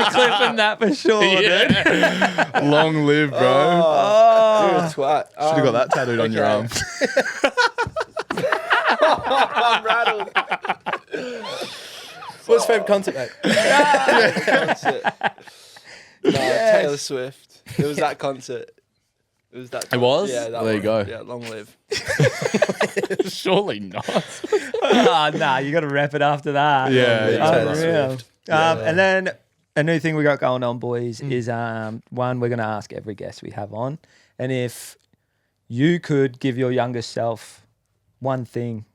Speaker 3: clipping that for sure, dude.
Speaker 1: Yeah. Long live, bro.
Speaker 2: You're a twat.
Speaker 1: Should have got that tattooed on your
Speaker 2: okay.
Speaker 1: arm.
Speaker 2: I'm rattled.
Speaker 4: What's your favourite concert, mate?
Speaker 2: Concert. No, Taylor Swift. It was that concert. It was that.
Speaker 1: It was?
Speaker 2: Yeah, that
Speaker 1: There you
Speaker 2: one.
Speaker 1: go.
Speaker 2: Yeah, Long Live.
Speaker 1: Surely not.
Speaker 3: Nah, you got to wrap it after that.
Speaker 1: Yeah, yeah.
Speaker 4: Taylor
Speaker 3: Unreal.
Speaker 4: Swift.
Speaker 3: And then a new thing we got going on, boys, is one we're going to ask every guest we have on. And if you could give your younger self one thing,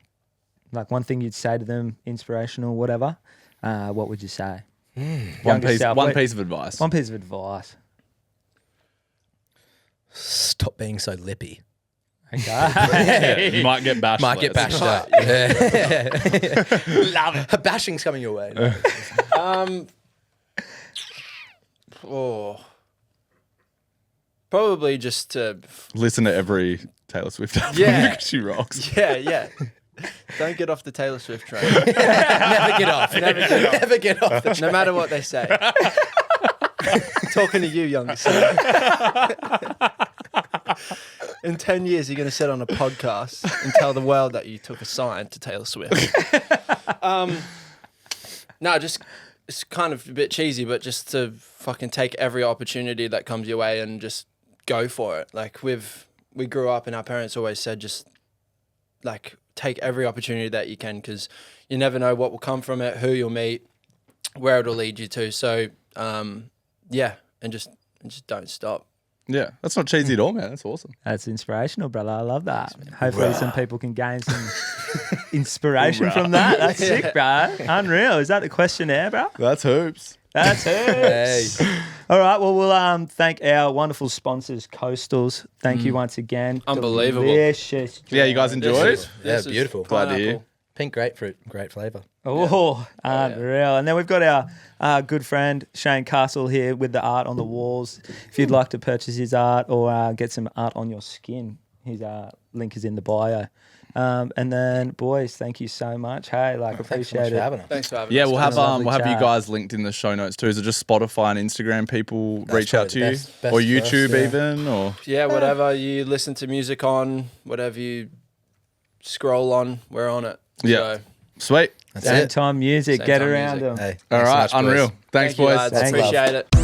Speaker 3: like one thing you'd say to them, inspirational, whatever, what would you say?
Speaker 1: One
Speaker 3: Younger self,
Speaker 1: piece of advice.
Speaker 3: One piece of advice.
Speaker 4: Stop being so lippy.
Speaker 3: Okay.
Speaker 1: Yeah, you might get bashed.
Speaker 4: Might get
Speaker 1: less.
Speaker 4: bashed up. Love it. Bashing's coming your way.
Speaker 2: Probably just to.
Speaker 1: Listen to every Taylor Swift album
Speaker 2: Yeah.
Speaker 1: because she rocks.
Speaker 2: Yeah. Don't get off the Taylor Swift train.
Speaker 4: Never get off. Never get off. The
Speaker 2: No matter what they say. Talking to you, young son. In 10 years, you're going to sit on a podcast and tell the world that you took a sign to Taylor Swift. No, just it's kind of a bit cheesy, but just to fucking take every opportunity that comes your way and just go for it. Like we grew up and our parents always said just like take every opportunity that you can because you never know what will come from it, who you'll meet, where it'll lead you to. So yeah, and just don't stop.
Speaker 1: Yeah, that's not cheesy at all, man. That's awesome.
Speaker 3: That's inspirational, brother. I love that. Hopefully some people can gain some inspiration from that. That's sick, bro. Unreal. Is that the questionnaire, bro?
Speaker 1: That's hoops.
Speaker 3: That's it. All right. Well, we'll thank our wonderful sponsors, Coastals. Thank you once again.
Speaker 2: Unbelievable.
Speaker 3: Delicious.
Speaker 1: Yeah, you guys enjoyed?
Speaker 4: Yeah,
Speaker 2: This is
Speaker 4: beautiful.
Speaker 1: Glad to hear.
Speaker 2: pineapple.
Speaker 4: Pink grapefruit, great flavour.
Speaker 3: Oh, unreal. And then we've got our good friend Shane Castle here with the art on the walls. If you'd like to purchase his art or get some art on your skin, his link is in the bio. And then, boys, thank you so much. Hey, appreciate it.
Speaker 4: Having us.
Speaker 2: Thanks for having
Speaker 1: Yeah,
Speaker 2: us.
Speaker 1: we'll have
Speaker 3: lovely
Speaker 1: you
Speaker 3: chat.
Speaker 1: guys linked in the show notes too. Is it just Spotify and Instagram people
Speaker 4: That's
Speaker 1: reach out to
Speaker 4: probably
Speaker 1: you?
Speaker 4: the best
Speaker 1: Or
Speaker 4: first,
Speaker 1: YouTube
Speaker 4: yeah.
Speaker 1: even? Or
Speaker 2: Yeah, whatever you listen to music on, whatever you scroll on, we're on it.
Speaker 1: Yeah.
Speaker 2: So,
Speaker 1: Sweet.
Speaker 4: That's
Speaker 3: Same
Speaker 4: it.
Speaker 3: time music.
Speaker 2: Same
Speaker 3: Get
Speaker 2: time
Speaker 3: around
Speaker 2: music.
Speaker 3: them.
Speaker 4: Hey,
Speaker 1: All
Speaker 4: thanks so
Speaker 1: right,
Speaker 4: much, boys.
Speaker 1: unreal. Thanks,
Speaker 2: thank you,
Speaker 1: boys.
Speaker 2: lads.
Speaker 3: Thanks.
Speaker 2: Appreciate it.